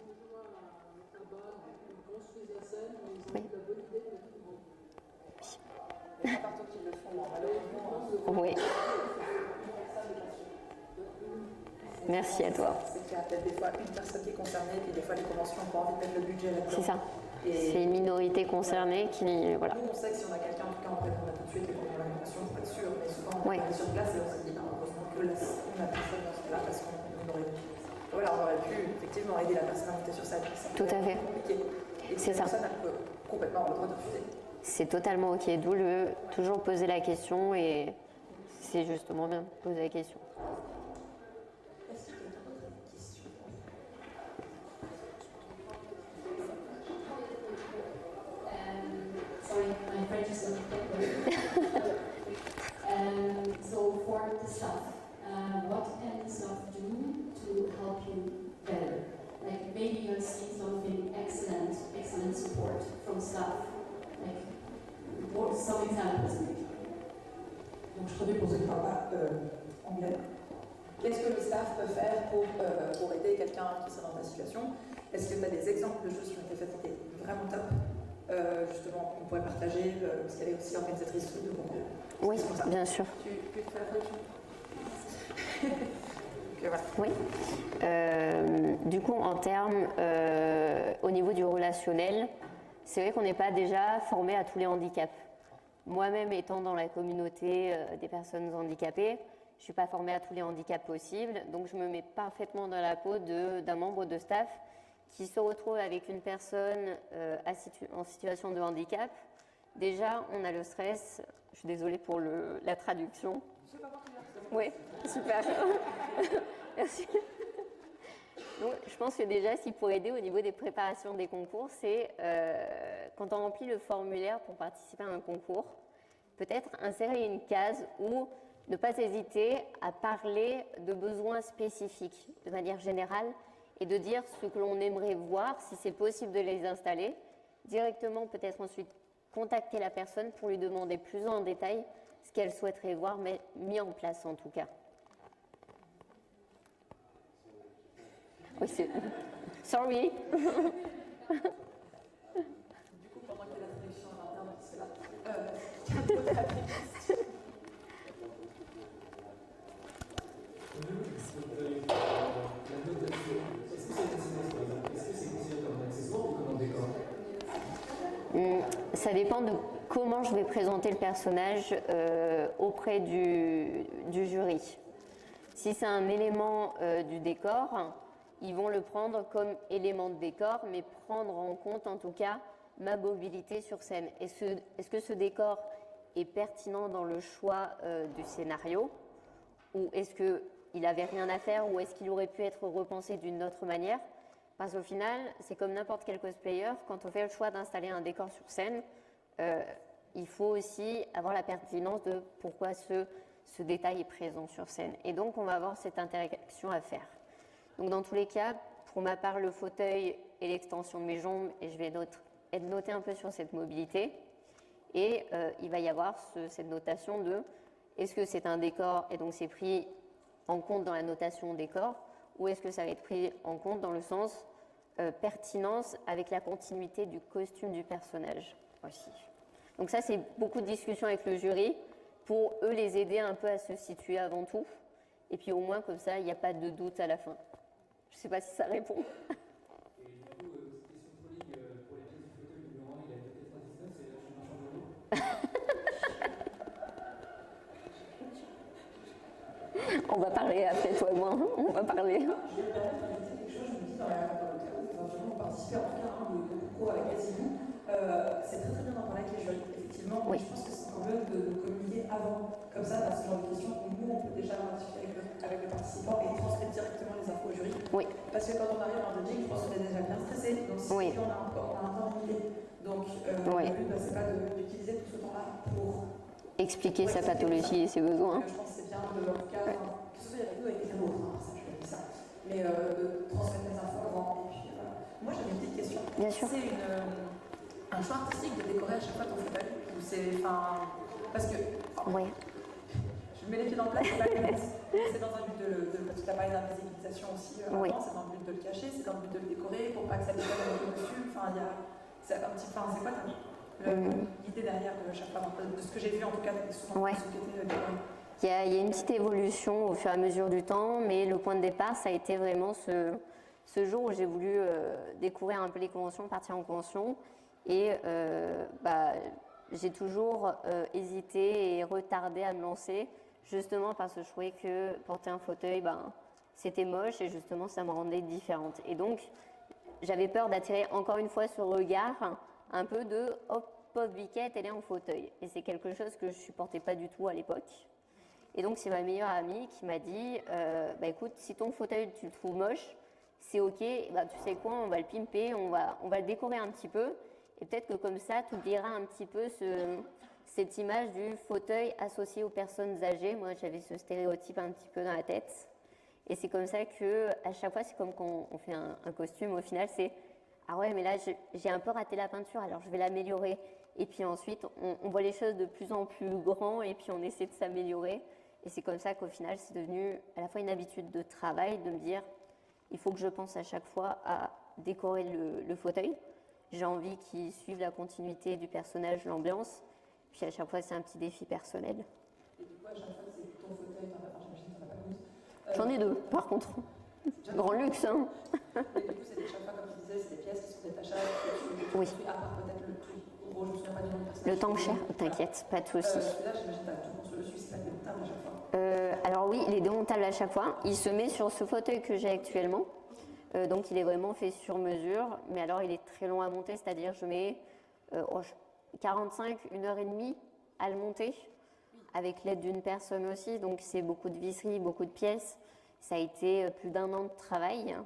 Oui. Merci à toi. C'est qu'il y a peut-être des fois une personne qui est concernée, puis des fois les conventions ont pas envie de mettre le budget là-dedans. C'est ça. C'est une minorité concernée qui. Voilà. Nous, on sait que si on a quelqu'un, en tout cas, on répond tout de suite et qu'on a la convention pour être sûr, mais souvent on est sur place et on se dit, heureusement que là, on a personne dans ce cas-là parce qu'on aurait pu. Voilà, on aurait pu effectivement aider la personne à monter sur sa piste. Tout à fait. Compliqué. Et c'est la ça. personne, elle peut complètement avoir le droit de refuser. C'est totalement OK, d'où toujours poser la question et c'est justement bien de poser la question. Est-ce qu'il y a d'autres questions? Sorry, my French is not so for the staff, what can the staff do to help you better? Like maybe you have seen something excellent support from staff. Like what some examples maybe. Donc je traduis pour ceux qui ne parlent pas anglais. qu'est-ce que le staff peut faire pour aider quelqu'un qui serait dans ta situation? Est-ce que tu as des exemples de choses qui ont été faites qui étaient vraiment top, justement, qu'on pourrait partager, parce qu'elle est aussi organisatrice de concours? Oui, bien sûr. Tu peux faire voilà. Oui. Du coup, en termes, au niveau du relationnel, c'est vrai qu'on n'est pas déjà formé à tous les handicaps. Moi-même, étant dans la communauté des personnes handicapées, je ne suis pas formée à tous les handicaps possibles, donc je me mets parfaitement dans la peau d'un membre de staff qui se retrouve avec une personne en situation de handicap. Déjà, on a le stress. Je suis désolée pour la traduction. Oui, super. Merci. Donc, je pense que déjà, s'il faut aider au niveau des préparations des concours, c'est quand on remplit le formulaire pour participer à un concours, peut-être insérer une case où ne pas hésiter à parler de besoins spécifiques de manière générale et de dire ce que l'on aimerait voir, si c'est possible de les installer. Directement, peut-être ensuite contacter la personne pour lui demander plus en détail ce qu'elle souhaiterait voir, mais mis en place en tout cas. Oui, c'est... Sorry. Du coup, pendant qu'il y a la traduction en interne, c'est là. Ça dépend de comment je vais présenter le personnage auprès du jury. Si c'est un élément du décor, ils vont le prendre comme élément de décor, mais prendre en compte en tout cas ma mobilité sur scène. Est-ce que ce décor est pertinent dans le choix du scénario, ou est-ce qu'il n'avait rien à faire, ou est-ce qu'il aurait pu être repensé d'une autre manière? Parce qu'au final, c'est comme n'importe quel cosplayer, quand on fait le choix d'installer un décor sur scène, il faut aussi avoir la pertinence de pourquoi ce détail est présent sur scène. Et donc, on va avoir cette interaction à faire. Donc, dans tous les cas, pour ma part, le fauteuil et l'extension de mes jambes, et je vais être noté un peu sur cette mobilité. Et il va y avoir cette notation de est-ce que c'est un décor et donc c'est pris en compte dans la notation décor, ou est-ce que ça va être pris en compte dans le sens pertinence avec la continuité du costume du personnage aussi. Donc ça, c'est beaucoup de discussions avec le jury pour eux les aider un peu à se situer avant tout. Et puis au moins comme ça, il n'y a pas de doute à la fin. Je ne sais pas si ça répond. Et du coup, petite question proligue pour les pièces du fauteuil numéro 1, il a été peut-être à 19, c'est là je marche en vélo. On va parler après, toi et moi. On va parler. Je vais me permettre d'ajouter quelque chose, je me dis dans le cas où éventuellement participer en tout cas à un de concours avec Gazibou, c'est très bien d'en parler avec les jeunes. Effectivement, Oui. je pense que c'est quand même de communiquer avant, comme ça, à ce genre de questions où nous on peut déjà discuter avec le participant et transmettre directement les infos au jury. Oui. Parce que quand on arrive en Belgique, je pense qu'on est déjà bien stressé, donc si Oui. on a un temps limité. Donc Oui. le but, c'est pas d'utiliser tout ce temps-là pour expliquer sa pathologie et ses besoins. je pense que c'est bien de, en tout cas, que ce soit avec nous, avec quelqu'un d'autre, ça je dis ça, mais de transmettre les infos avant. Et puis voilà. Moi j'avais une petite question. Bien sûr. C'est un choix artistique de décorer à chaque fois ton fauteuil, ou c'est, parce que Oui. je mets les pieds dans le plat, c'est pas le but. C'est dans un but parce que tu as parlé d'invisibilisation aussi avant, Oui. c'est dans le but de le cacher, c'est dans le but de le décorer pour pas que ça décolle avec le costume. Enfin, il y a, c'est un petit, c'est quoi l'idée derrière de chaque fois, de ce que j'ai vu en tout cas, souvent Ouais. ce qui était décoré. Il y a une petite évolution au fur et à mesure du temps, mais le point de départ, ça a été vraiment ce jour où j'ai voulu découvrir un peu les conventions, partir en convention. Et j'ai toujours hésité et retardé à me lancer, justement parce que je trouvais que porter un fauteuil, c'était moche et justement ça me rendait différente. Et donc, j'avais peur d'attirer encore une fois ce regard un peu de « hop, pauvre biquette, elle est en fauteuil ». Et c'est quelque chose que je ne supportais pas du tout à l'époque. Et donc, c'est ma meilleure amie qui m'a dit écoute, si ton fauteuil, tu le trouves moche, c'est OK, tu sais quoi, on va le pimper, on va le décorer un petit peu. Et peut-être que comme ça, tu oublieras un petit peu cette image du fauteuil associé aux personnes âgées. Moi, j'avais ce stéréotype un petit peu dans la tête. Et c'est comme ça qu'à chaque fois, c'est comme quand on fait un costume, au final, c'est « Ah ouais, mais là, j'ai un peu raté la peinture, alors je vais l'améliorer. » Et puis ensuite, on voit les choses de plus en plus grand et puis on essaie de s'améliorer. Et c'est comme ça qu'au final, c'est devenu à la fois une habitude de travail, de me dire, il faut que je pense à chaque fois à décorer le fauteuil. J'ai envie qu'il suive la continuité du personnage, l'ambiance. Puis à chaque fois, c'est un petit défi personnel. Et du coup, à chaque fois, c'est ton fauteuil, j'imagine que t'en as pas plus. J'en ai deux, par contre. Grand luxe, hein. Mais du coup, c'est chaque fois, comme tu disais, c'est des pièces qui sont détachables, que tu Oui. construis, à part peut-être le tout gros, je me souviens pas du nom du personnage. Le tank cher, t'inquiète, pas de soucis. Celui-là, j'imagine que t'as tout construit dessus, c'est pas démontable à chaque fois. Alors oui, il est démontable à chaque fois. Il se met sur ce fauteuil que j'ai actuellement. Donc il est vraiment fait sur mesure. Mais alors il est très long à monter, c'est-à-dire je mets 45, 1h30 à le monter. Avec l'aide d'une personne aussi. Donc c'est beaucoup de visseries, beaucoup de pièces. Ça a été plus d'1 an de travail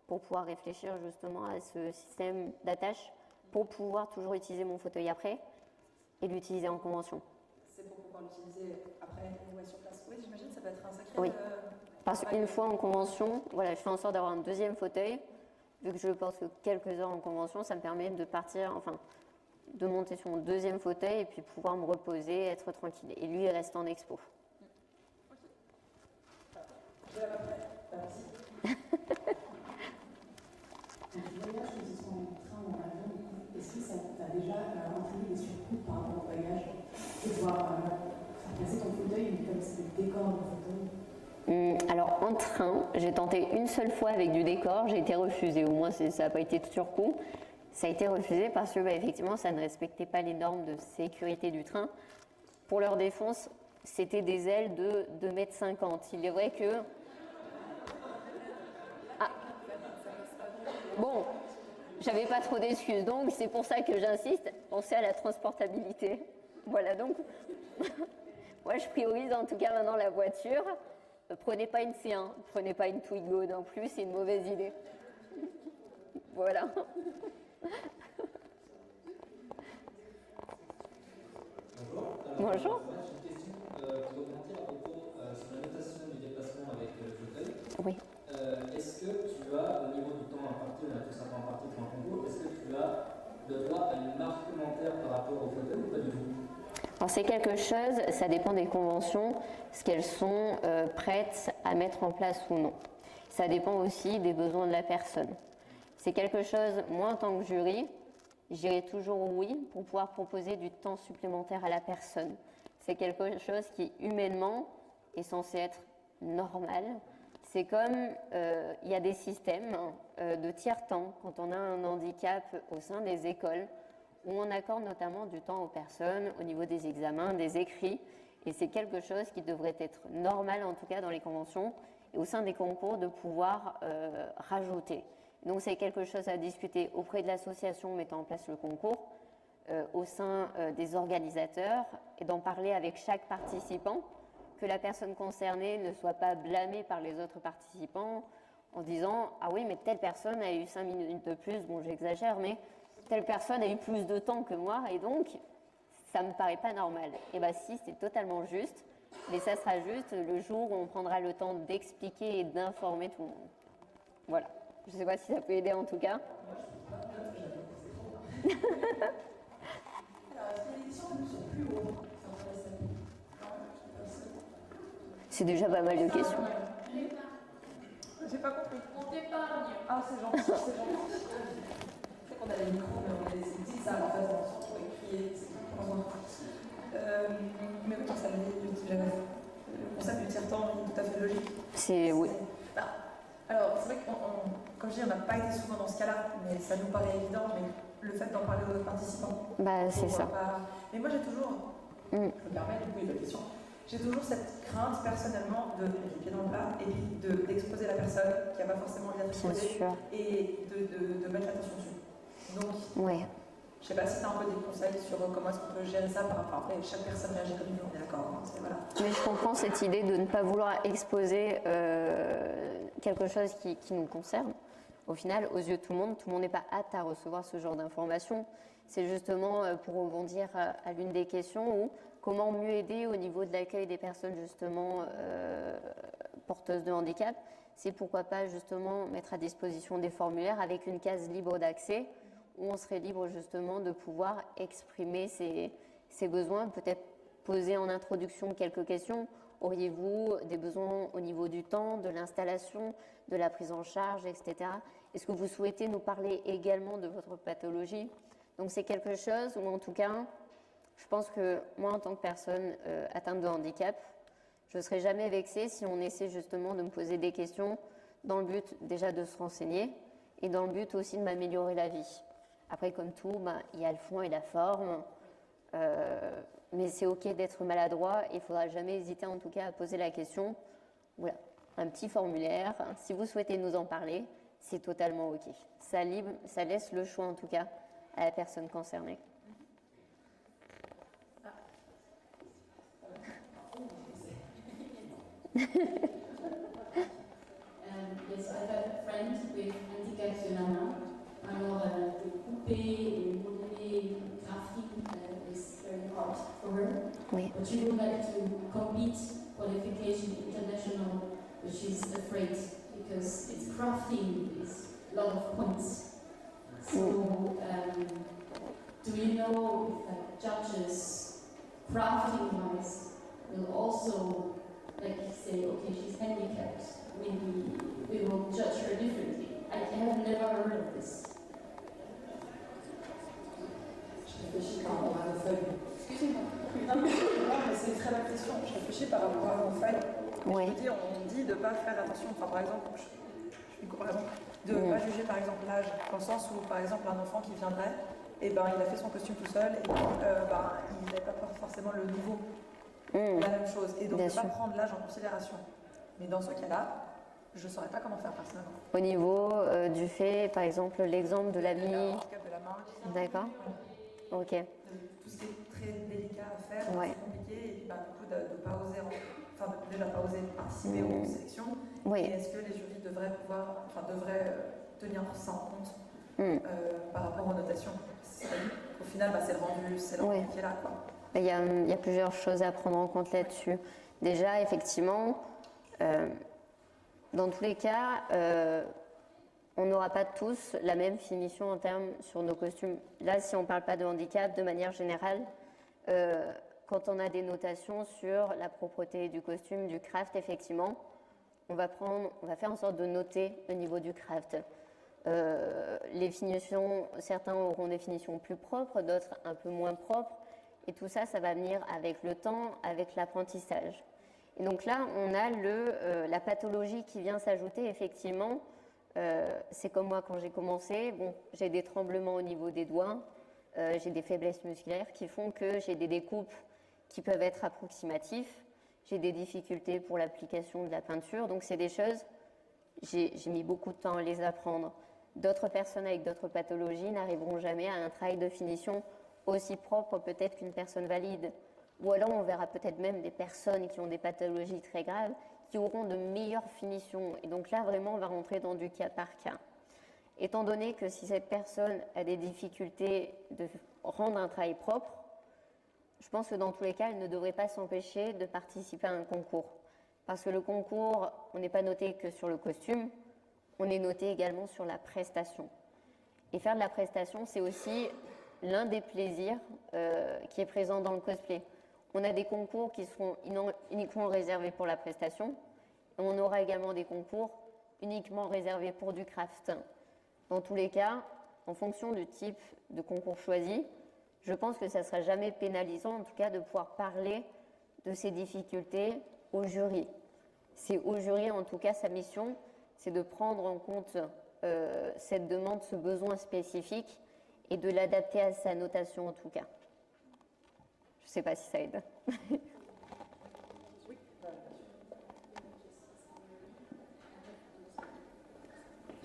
pour pouvoir réfléchir justement à ce système d'attache pour pouvoir toujours utiliser mon fauteuil après et l'utiliser en convention. C'est pour pouvoir l'utiliser après ou sur place. Oui, j'imagine que ça va être un sacré... Oui. Parce qu'une fois en convention, voilà, je fais en sorte d'avoir un deuxième fauteuil. Vu que je le porte que quelques heures en convention, ça me permet de partir, enfin, de monter sur mon deuxième fauteuil et puis pouvoir me reposer, être tranquille. Et lui, il reste en expo. Je vais à peu près. Merci. Quand tu voyages, que ce soit en train ou en avion, est-ce que ça t'a déjà entraîné des surcoûts par rapport au voyage de devoir faire passer ton fauteuil, mais comme c'est le décor du fauteuil? Alors en train, j'ai tenté une seule fois avec du décor, j'ai été refusée. Au moins, ça n'a pas été de surcoût. Ça a été refusé parce que effectivement, ça ne respectait pas les normes de sécurité du train. Pour leur défense, c'était des ailes de 2,50 m. Il est vrai que... Ah. Bon, j'avais pas trop d'excuses, donc c'est pour ça que j'insiste, pensez à la transportabilité. Voilà, donc, moi je priorise en tout cas maintenant la voiture. Prenez pas une C1, prenez pas une Twingo non plus, c'est une mauvaise idée. Voilà. Bonjour. J'ai une question pour rebondir à propos sur la notation du déplacement avec le fauteuil. Oui. Est-ce que tu as, au niveau du temps imparti, on a tous un temps imparti pour un concours, est-ce que tu as le droit à une marque commentaire par rapport au fauteuil ou pas du tout? Alors c'est quelque chose, ça dépend des conventions, ce qu'elles sont prêtes à mettre en place ou non. Ça dépend aussi des besoins de la personne. C'est quelque chose, moi en tant que jury, j'irai toujours oui pour pouvoir proposer du temps supplémentaire à la personne. C'est quelque chose qui humainement est censé être normal. C'est comme il y a des systèmes de tiers-temps quand on a un handicap au sein des écoles où on accorde notamment du temps aux personnes au niveau des examens, des écrits. Et c'est quelque chose qui devrait être normal, en tout cas dans les conventions, et au sein des concours, de pouvoir rajouter. Donc c'est quelque chose à discuter auprès de l'association mettant en place le concours, au sein des organisateurs, et d'en parler avec chaque participant, que la personne concernée ne soit pas blâmée par les autres participants en disant « Ah oui, mais telle personne a eu 5 minutes de plus, bon j'exagère, mais telle personne a eu plus de temps que moi, et donc ça me paraît pas normal. » Et bien si, c'est totalement juste, mais ça sera juste le jour où on prendra le temps d'expliquer et d'informer tout le monde. Voilà. Je ne sais pas si ça peut aider en tout cas. Alors, est-ce que les éditions sont plus hautes? C'est déjà pas mal de questions. J'ai pas compris. On t'épargne. Ah, c'est gentil, c'est gentil. C'est qu'on a les micros, mais on a des petites salles en fait, on se retrouve et crier, c'est pas pour moi. Mais oui, ça le concept du tiers-temps est tout à fait logique. C'est oui. Alors, c'est vrai que, comme je dis, on n'a pas été souvent dans ce cas-là, mais ça nous paraît évident, mais le fait d'en parler aux participants. Bah, c'est ça. Mais moi, j'ai toujours, je me permets, du coup, il y a la question, j'ai toujours cette crainte personnellement de mettre les pieds dans le plat et puis d'exposer la personne qui n'a pas forcément envie d'être exposée et de mettre l'attention dessus. Donc, ouais. Je ne sais pas si tu as un peu des conseils sur comment est-ce qu'on peut gérer ça par rapport à chaque personne réagit comme il veut, on est d'accord. Voilà. Mais je comprends cette idée de ne pas vouloir exposer quelque chose qui nous concerne. Au final, aux yeux de tout le monde n'est pas apte à recevoir ce genre d'informations. C'est justement pour rebondir à l'une des questions où comment mieux aider au niveau de l'accueil des personnes justement porteuses de handicap. C'est pourquoi pas justement mettre à disposition des formulaires avec une case libre d'accès où on serait libre justement de pouvoir exprimer ses besoins, peut-être poser en introduction quelques questions Auriez-vous des besoins au niveau du temps, de l'installation, de la prise en charge, etc. Est-ce que vous souhaitez nous parler également de votre pathologie? Donc c'est quelque chose où en tout cas, je pense que moi en tant que personne atteinte de handicap, je ne serai jamais vexée si on essaie justement de me poser des questions dans le but déjà de se renseigner et dans le but aussi de m'améliorer la vie. Après, comme tout, il y a le fond et la forme, mais c'est ok d'être maladroit et il ne faudra jamais hésiter en tout cas à poser la question. Voilà, un petit formulaire, si vous souhaitez nous en parler, c'est totalement ok. Ça laisse le choix en tout cas à la personne concernée. Yes, I have a friend with handicap de la main. Alors, de couper et modeler graphique is very hard for her. Oui. But she would like to compete qualification international, but she's afraid because it's crafting is a lot of points. So, do you know if judges crafting wise will also like say, okay, she's handicapped, maybe we will judge her differently? I have never heard of this. Je réfléchis par rapport à nos feuilles. Excusez-moi. Non, mais c'est une très bonne question. Je réfléchis par rapport à nos feuilles. Oui. Je veux dire, on dit de ne pas faire attention, enfin par exemple, je fais une comparaison, de ne pas juger par exemple l'âge, dans le sens où par exemple un enfant qui viendrait, et il a fait son costume tout seul, et puis il n'a pas forcément le niveau. La même chose, et donc ne pas prendre l'âge en considération. Mais dans ce cas-là, je ne saurais pas comment faire personnellement. Au niveau du fait, par exemple, l'exemple de l'ami. De la main. D'accord. Ok. Tout ce qui est très délicat à faire, Ouais. c'est compliqué, et puis, du coup de ne pas oser, déjà pas oser participer aux sélections. Oui. Et est-ce que les jurys devraient tenir ça en compte par rapport aux notations? Au final, c'est le rendu qui est là, quoi. Il y a plusieurs choses à prendre en compte là-dessus. Déjà, effectivement, dans tous les cas, on n'aura pas tous la même finition en termes sur nos costumes. Là, si on ne parle pas de handicap, de manière générale, quand on a des notations sur la propreté du costume, du craft, effectivement, on va faire en sorte de noter le niveau du craft. Les finitions, certains auront des finitions plus propres, d'autres un peu moins propres. Et tout ça, ça va venir avec le temps, avec l'apprentissage. Et donc là, on a la pathologie qui vient s'ajouter, effectivement. C'est comme moi quand j'ai commencé. Bon, j'ai des tremblements au niveau des doigts, j'ai des faiblesses musculaires qui font que j'ai des découpes qui peuvent être approximatifs. J'ai des difficultés pour l'application de la peinture. Donc c'est des choses, j'ai mis beaucoup de temps à les apprendre. D'autres personnes avec d'autres pathologies n'arriveront jamais à un travail de finition aussi propre peut-être qu'une personne valide. Ou alors on verra peut-être même des personnes qui ont des pathologies très graves qui auront de meilleures finitions. Et donc là, vraiment, on va rentrer dans du cas par cas. Étant donné que si cette personne a des difficultés de rendre un travail propre, je pense que dans tous les cas, elle ne devrait pas s'empêcher de participer à un concours. Parce que le concours, on n'est pas noté que sur le costume, on est noté également sur la prestation. Et faire de la prestation, c'est aussi l'un des plaisirs qui est présent dans le cosplay. On a des concours qui seront uniquement réservés pour la prestation. Et on aura également des concours uniquement réservés pour du craft. Dans tous les cas, en fonction du type de concours choisi, je pense que ça ne sera jamais pénalisant, en tout cas, de pouvoir parler de ces difficultés au jury. C'est au jury, en tout cas, sa mission, c'est de prendre en compte cette demande, ce besoin spécifique, et de l'adapter à sa notation, en tout cas. Je ne sais pas si ça aide.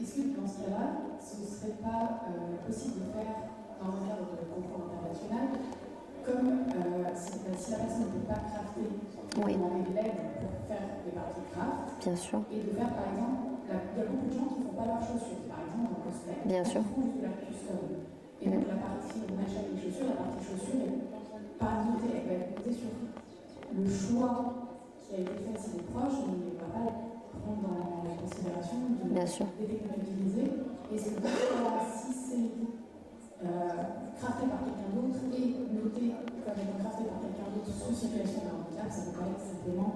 Est-ce que dans ce cas-là, ce ne serait pas possible de faire, dans le cadre de concours international, comme si la personne ne peut pas crafter, demander de l'aide pour faire des parties craft, Bien sûr. et de faire par exemple, il y a beaucoup de gens qui ne font pas leurs chaussures, par exemple en cosplay, Bien sûr. ils font de la custom. Et donc la partie, on achète les chaussures, la partie chaussure est pas notée, elle va être notée sur le choix qui a été fait si des proches, on ne va pas prendre dans la considération de détectabiliser. Et c'est pour ça, si c'est crafté par quelqu'un d'autre et noté comme étant crafté par quelqu'un d'autre sous situation de handicap, ça peut paraître simplement,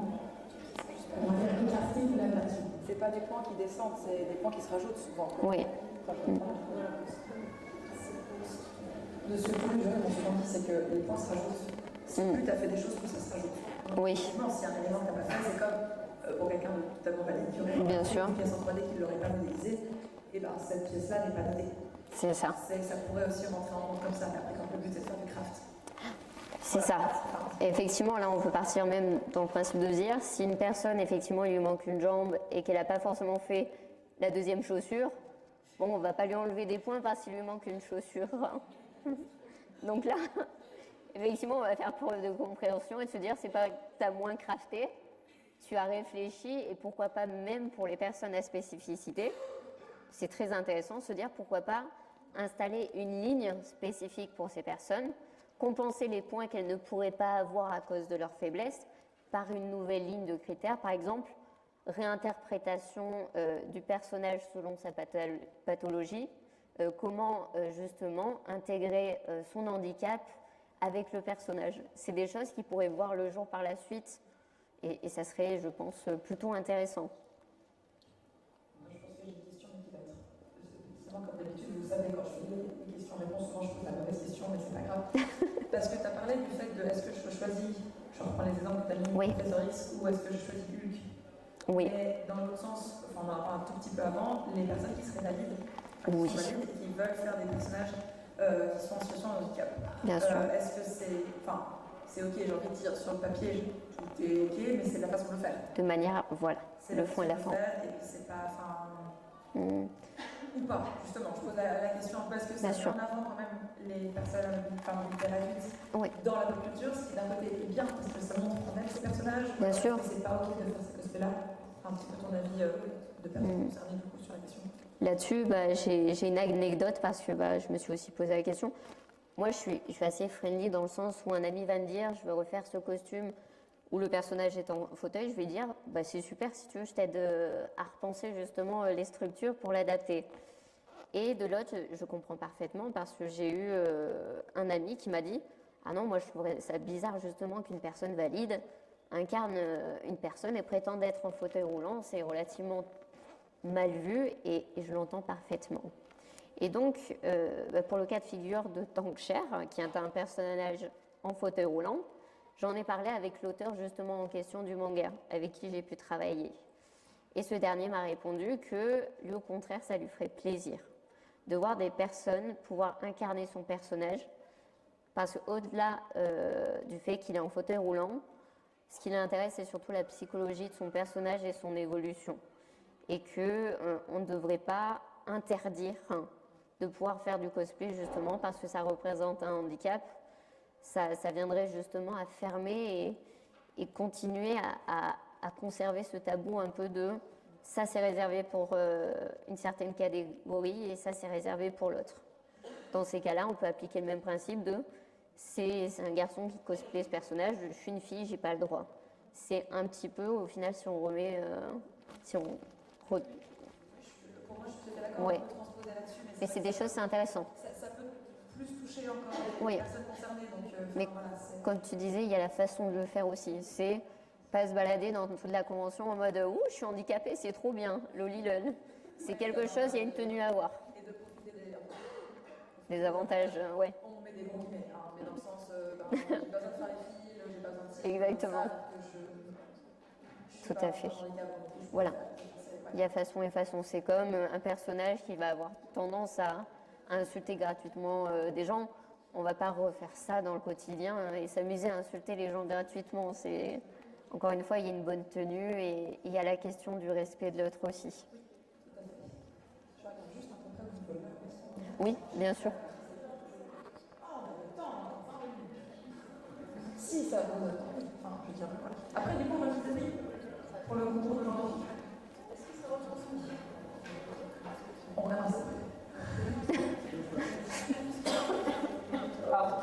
on va dire, écarter de la nation. C'est pas des points qui descendent, c'est des points qui se rajoutent souvent. Oui. De ce que tous les jeunes ont dit, c'est que les points se rajoutent. Plus tu as fait des choses, plus ça se rajoute. Donc, Oui. effectivement, si un élément que tu n'as pas fait, c'est comme pour quelqu'un de totalement valide qui aurait Bien sûr. une pièce en 3D qui ne l'aurait pas modélisée, et ben cette pièce-là n'est pas notée. C'est ça. Ça pourrait aussi rentrer en compte comme ça, mais après, quand le but c'est de faire du craft. C'est ça. Effectivement, là, on peut partir même dans le principe de dire, si une personne, effectivement, il lui manque une jambe et qu'elle n'a pas forcément fait la deuxième chaussure, bon, on va pas lui enlever des points parce qu'il lui manque une chaussure. Donc là, effectivement, on va faire preuve de compréhension et de se dire, c'est pas que tu as moins crafté, tu as réfléchi, et pourquoi pas même pour les personnes à spécificité, c'est très intéressant de se dire pourquoi pas installer une ligne spécifique pour ces personnes, compenser les points qu'elles ne pourraient pas avoir à cause de leur faiblesse par une nouvelle ligne de critères, par exemple réinterprétation du personnage selon sa pathologie, comment justement intégrer son handicap avec le personnage. C'est des choses qui pourraient voir le jour par la suite et ça serait, je pense, plutôt intéressant. Je pense que j'ai une question qui va être... Comme d'habitude, vous savez, quand je fais des questions-réponses, souvent je pose la mauvaise question, mais c'est pas grave. Parce que tu as parlé du fait de est-ce que je choisis, je reprends les exemples que tu as mis, Professeur X, ou est-ce que je choisis Hulk. Oui. Et dans l'autre sens, enfin, on en a un tout petit peu avant, les personnes qui seraient valides, Oui. qui sont valides et qui veulent faire des personnages qui sont en situation de handicap. Bien sûr. Est-ce que c'est... Enfin, c'est ok, j'ai envie de dire, sur le papier, tout est ok, mais c'est la façon de le faire. De manière, voilà, le fond et la forme. Et puis c'est pas... Ou pas, justement, je pose la question parce que ça met en avant quand même les personnes adultes dans la pop culture, ce qui d'un côté est bien parce que ça montre qu'on aime ces personnages. Bien sûr. C'est pas ok de faire ces cosplays-là. Un petit peu ton avis de personne concernée du coup sur la question. Là-dessus, j'ai une anecdote parce que je me suis aussi posé la question. Moi, je suis assez friendly dans le sens où un ami va me dire je veux refaire ce costume où le personnage est en fauteuil, je vais dire c'est super, si tu veux, je t'aide à repenser justement les structures pour l'adapter. Et de l'autre, je comprends parfaitement parce que j'ai eu un ami qui m'a dit ah non, moi je trouverais ça bizarre justement qu'une personne valide incarne une personne et prétende être en fauteuil roulant, c'est relativement mal vu et je l'entends parfaitement. Et donc, pour le cas de figure de Tankcher, qui est un personnage en fauteuil roulant, j'en ai parlé avec l'auteur justement en question du manga, avec qui j'ai pu travailler. Et ce dernier m'a répondu que lui, au contraire, ça lui ferait plaisir de voir des personnes pouvoir incarner son personnage, parce qu'au-delà du fait qu'il est en fauteuil roulant, ce qui l'intéresse, c'est surtout la psychologie de son personnage et son évolution. Et qu'on ne devrait pas interdire de pouvoir faire du cosplay justement parce que ça représente un handicap. Ça viendrait justement à fermer et continuer à conserver ce tabou un peu de ça c'est réservé pour une certaine catégorie et ça c'est réservé pour l'autre. Dans ces cas-là, on peut appliquer le même principe de c'est un garçon qui cosplay ce personnage, je suis une fille, j'ai pas le droit. C'est un petit peu, au final, si on remet... Pour moi, je suis d'accord, on peut transposer là-dessus. Mais c'est des choses, c'est intéressant. Ça peut plus toucher encore les personnes concernées. Donc, mais comme tu disais, il y a la façon de le faire aussi. C'est pas se balader dans toute la convention en mode « Ouh, je suis handicapée, c'est trop bien, lolilol ». C'est quelque chose, il y a une tenue à avoir. Et de profiter des avantages, ouais. On met des bons guillemets, mais dans le sens, j'ai besoin de faire les filles, j'ai besoin de ça. Exactement. Tout à fait. Voilà. Il y a façon et façon. C'est comme un personnage qui va avoir tendance à insulter gratuitement des gens. On ne va pas refaire ça dans le quotidien et s'amuser à insulter les gens gratuitement. Encore une fois, il y a une bonne tenue et il y a la question du respect de l'autre aussi. Oui, bien sûr. Si, ça vaut le temps. Enfin, je veux dire, voilà. Après, du coup, on va se donner pour le concours de l'enfant. Est-ce que ça retransmet ? On verra ça. Pardon.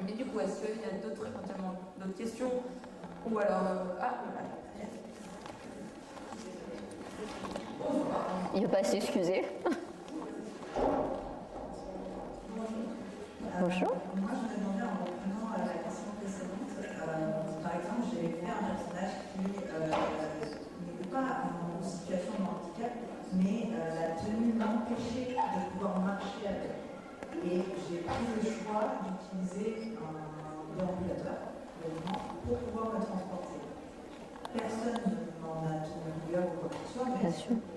Mais du coup, est-ce qu'il y a éventuellement d'autres questions ? Ou alors... Il ne veut pas s'excuser. Moi, Bonjour. je me demandais en revenant à la question précédente. choix d'utiliser un déambulateur pour pouvoir me transporter. Personne n'en a tenu rigueur ou quoi que ce soit, mais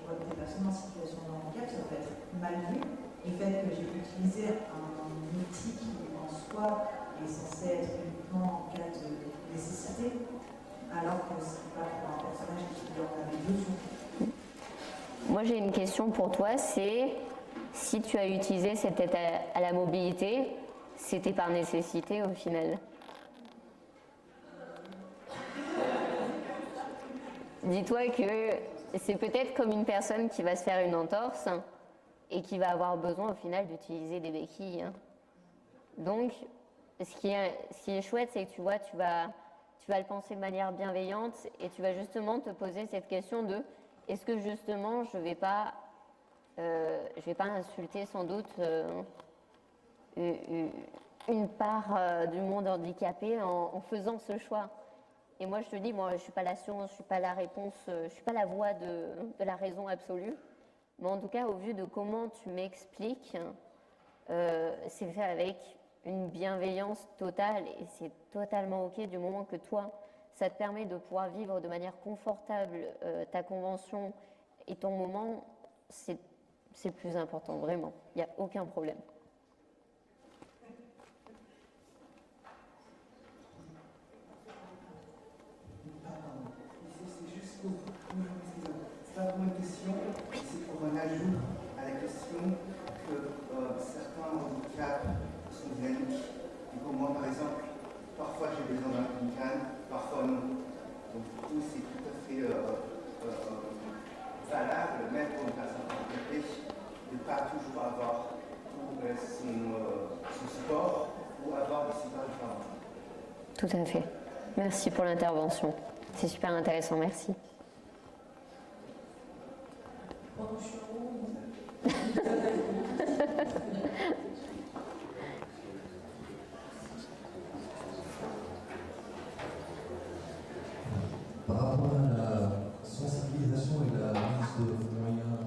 pour des personnes en situation de handicap, ça peut être mal vu. Le fait que j'ai utilisé un outil qui, en soi, est censé être uniquement en cas de nécessité, alors que ce n'est pas pour un personnage qui en avait besoin. Moi, j'ai une question pour toi, c'est si tu as utilisé cette aide à la mobilité, c'était par nécessité au final? Dis-toi que c'est peut-être comme une personne qui va se faire une entorse et qui va avoir besoin au final d'utiliser des béquilles. Donc, ce qui est chouette, c'est que tu vois, tu vas le penser de manière bienveillante et tu vas justement te poser cette question de est-ce que justement je vais pas insulter sans doute une part du monde handicapé en faisant ce choix. Et moi je te dis, moi je suis pas la science, je suis pas la réponse, je suis pas la voix de la raison absolue, mais en tout cas au vu de comment tu m'expliques, c'est fait avec une bienveillance totale et c'est totalement ok du moment que toi ça te permet de pouvoir vivre de manière confortable ta convention et ton moment, c'est le plus important, vraiment. Il n'y a aucun problème. C'est juste pour c'est pas vraiment une question, c'est pour un ajout à la question que certains handicaps sont dynamiques. Et pour moi, par exemple, parfois j'ai besoin d'un clinicane, parfois non. Donc du coup, c'est tout à fait valable, même pour une personne handicapée, de ne pas toujours avoir son support ou avoir des super différents. Tout à fait. Merci pour l'intervention. C'est super intéressant, merci. Par rapport à la sensibilisation et la mise de moyens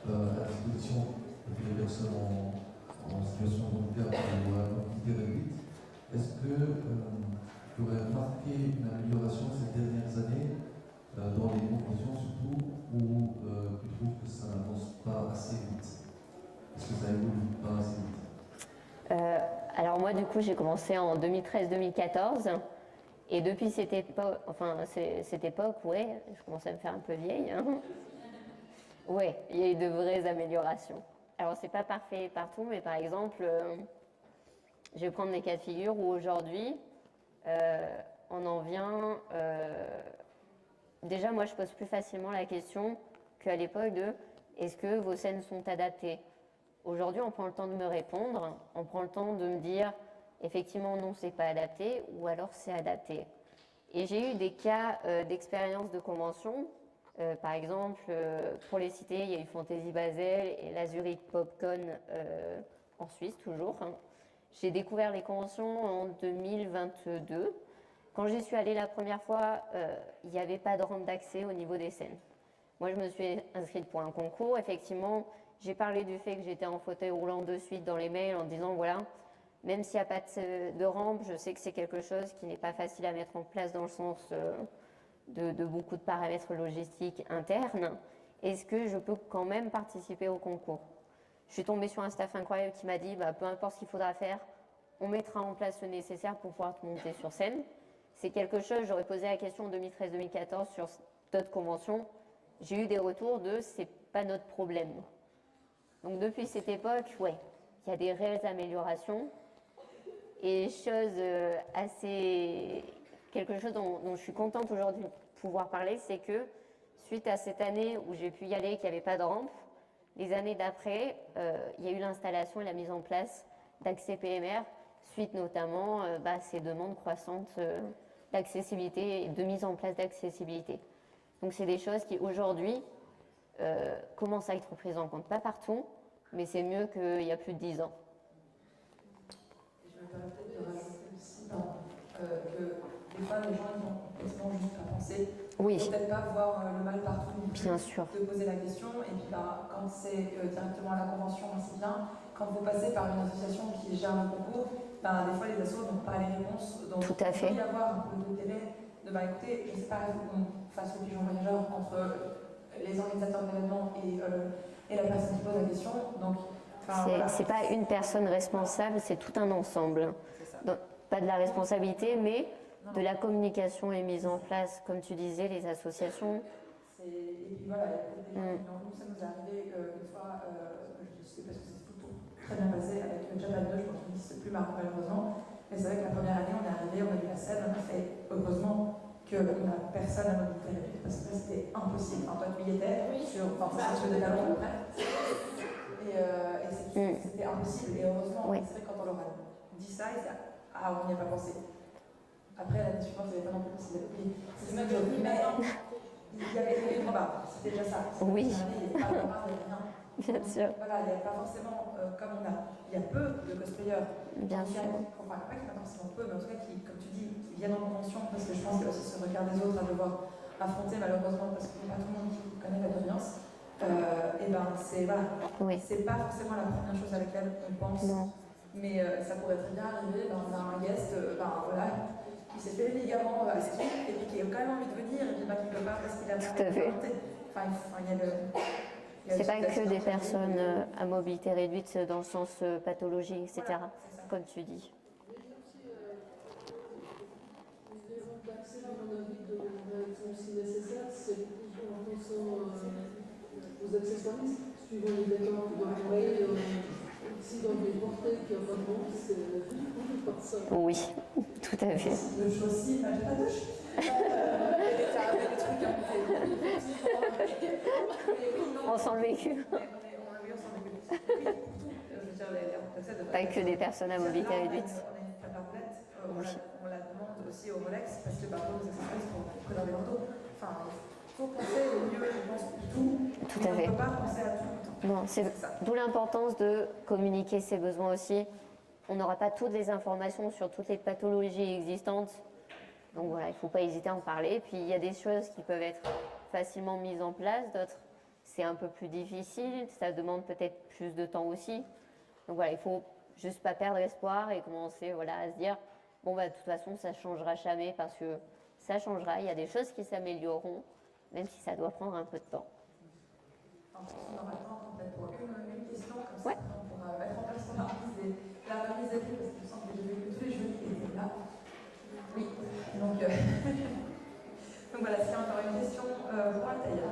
à disposition des personnes en situation de handicap ou à mobilité réduite, est-ce que tu aurais remarqué une amélioration ces dernières années dans les conventions surtout, ou tu trouves que ça n'avance pas assez vite? Est-ce que ça évolue pas assez vite? Alors moi du coup j'ai commencé en 2013-2014 et depuis cette époque, ouais, je commence à me faire un peu vieille, hein. Ouais, il y a eu de vraies améliorations. Alors c'est pas parfait partout, mais par exemple, je vais prendre des cas de figure où aujourd'hui on en vient. Déjà moi je pose plus facilement la question qu'à l'époque de est-ce que vos scènes sont adaptées? Aujourd'hui, on prend le temps de me répondre, on prend le temps de me dire effectivement non, c'est pas adapté ou alors c'est adapté. Et j'ai eu des cas d'expérience de convention. Par exemple, pour les citer, il y a eu Fantasy Basel et la Zurich PopCon en Suisse toujours. J'ai découvert les conventions en 2022. Quand j'y suis allée la première fois, il n'y avait pas de rampe d'accès au niveau des scènes. Moi, je me suis inscrite pour un concours. Effectivement, j'ai parlé du fait que j'étais en fauteuil roulant de suite dans les mails en disant voilà, même s'il n'y a pas de rampe, je sais que c'est quelque chose qui n'est pas facile à mettre en place dans le sens de beaucoup de paramètres logistiques internes. Est-ce que je peux quand même participer au concours? Je suis tombée sur un staff incroyable qui m'a dit peu importe ce qu'il faudra faire, on mettra en place le nécessaire pour pouvoir te monter sur scène. C'est quelque chose, j'aurais posé la question en 2013-2014 sur d'autres conventions. J'ai eu des retours de c'est pas notre problème. Donc depuis cette époque, ouais, il y a des réelles améliorations et quelque chose dont je suis contente aujourd'hui de pouvoir parler, c'est que suite à cette année où j'ai pu y aller, qu'il n'y avait pas de rampe, les années d'après, il y a eu l'installation et la mise en place d'accès PMR, suite notamment à ces demandes croissantes d'accessibilité et de mise en place d'accessibilité. Donc c'est des choses qui aujourd'hui commencent à être prises en compte, pas partout, mais c'est mieux qu'il y a plus de 10 ans. Je me permets peut-être de rajouter aussi que des fois les gens ils ont complètement juste à penser. Oui. Peut-être pas voir le mal partout. Bien sûr. De poser la question et puis quand c'est directement à la convention, c'est bien. Quand vous passez par une association qui gère le concours, ben, des fois les assos n'ont pas les réponses. Donc Tout à fait. il peut y avoir un peu d'intérêt de bah, écoutez, je ne sais pas, il faut qu'on fasse le pigeon voyageur entre les organisateurs d'événements et la personne qui pose la question. Donc, c'est pas une personne responsable, c'est tout un ensemble. Donc, pas de la responsabilité, mais de la communication est mise en place, comme tu disais, les associations. Et puis voilà, il y a des gens, nous, ça nous est arrivé une fois, je sais parce que c'est tout très bien passé avec le Japan 2, je pense que c'est plus marrant malheureusement. Mais c'est vrai que la première année, on est arrivé, on a vu la scène, on a fait heureusement qu'on n'a personne à mobilité réduite parce que là c'était impossible. Enfin, toi tu y étais, enfin, ça se faisait pas longtemps après. Et c'était impossible. Et heureusement, oui. C'est vrai que quand on leur a dit ça, ils disaient ah, on n'y a pas pensé. Après, l'année suivante, je n'avais pas non plus pensé. C'est même joli, mais il y avait une remarque, c'était déjà ça. Oui. Il n'y avait pas de remarque, il n'y avait rien. Bien sûr. Voilà, il n'y a pas forcément, comme on a, il y a peu de cosplayers. Bien sûr. Enfin, pas qu'il y en a forcément peu, mais en tout cas, qui, comme tu dis, qui viennent en convention, parce que je pense qu'il y a aussi ce regard des autres à devoir affronter, malheureusement, parce qu'il n'y a pas tout le monde qui connaît la bienveillance. Et ben, c'est voilà, oui. C'est pas forcément la première chose à laquelle on pense. Non. Mais ça pourrait très bien arriver dans un guest, voilà, qui s'est fait les ligaments à ski, et puis qui a quand même envie de venir, et puis qui ne peut pas parce qu'il a tout à fait. Il y a le. C'est pas que des personnes à mobilité réduite dans le sens pathologie, etc. Voilà, comme tu dis. Les rampes d'accès, à mon avis, de réaction si nécessaire, c'est toujours en pensant aux accessoiristes, suivant les décors qui doivent tomber. Si dans les portraits qui ont pas de monde, c'est pas ça. Oui, tout à fait. Le chaussy, j'ai pas de douche. On sent le vécu. Pas que des personnes à mobilité réduite. On la demande aussi au Rolex parce que parfois les accessoires sont préserver leur dos. Enfin, il faut penser au mieux, je pense, tout. Tout à fait. On ne peut pas penser à tout. Non, c'est d'où l'importance de communiquer ses besoins aussi. On n'aura pas toutes les informations sur toutes les pathologies existantes. Donc voilà, il ne faut pas hésiter à en parler. Puis il y a des choses qui peuvent être facilement mises en place, d'autres c'est un peu plus difficile, ça demande peut-être plus de temps aussi. Donc voilà, il ne faut juste pas perdre espoir et commencer voilà, à se dire bon bah de toute façon ça ne changera jamais parce que ça changera, il y a des choses qui s'amélioreront, même si ça doit prendre un peu de temps. On aura le temps peut-être pour une question comme ça, on pourra mettre en place la remise des prix, parce qu'il me semble que j'ai vu que tous les jeux qui étaient là. Oui, donc voilà, s'il y a encore une question pour Altaïa.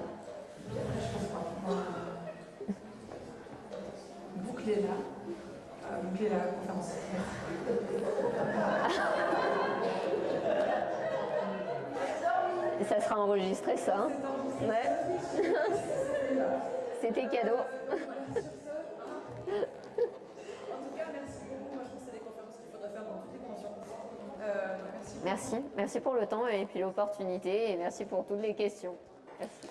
Puis après, je pense qu'on va boucler la conférence. Et ça sera enregistré, ça. Hein ouais. C'était cadeau. En tout cas, merci beaucoup. Moi, je pense que c'est des conférences qu'il faudrait faire dans toutes les conventions. Merci pour le temps et puis l'opportunité et merci pour toutes les questions. Merci.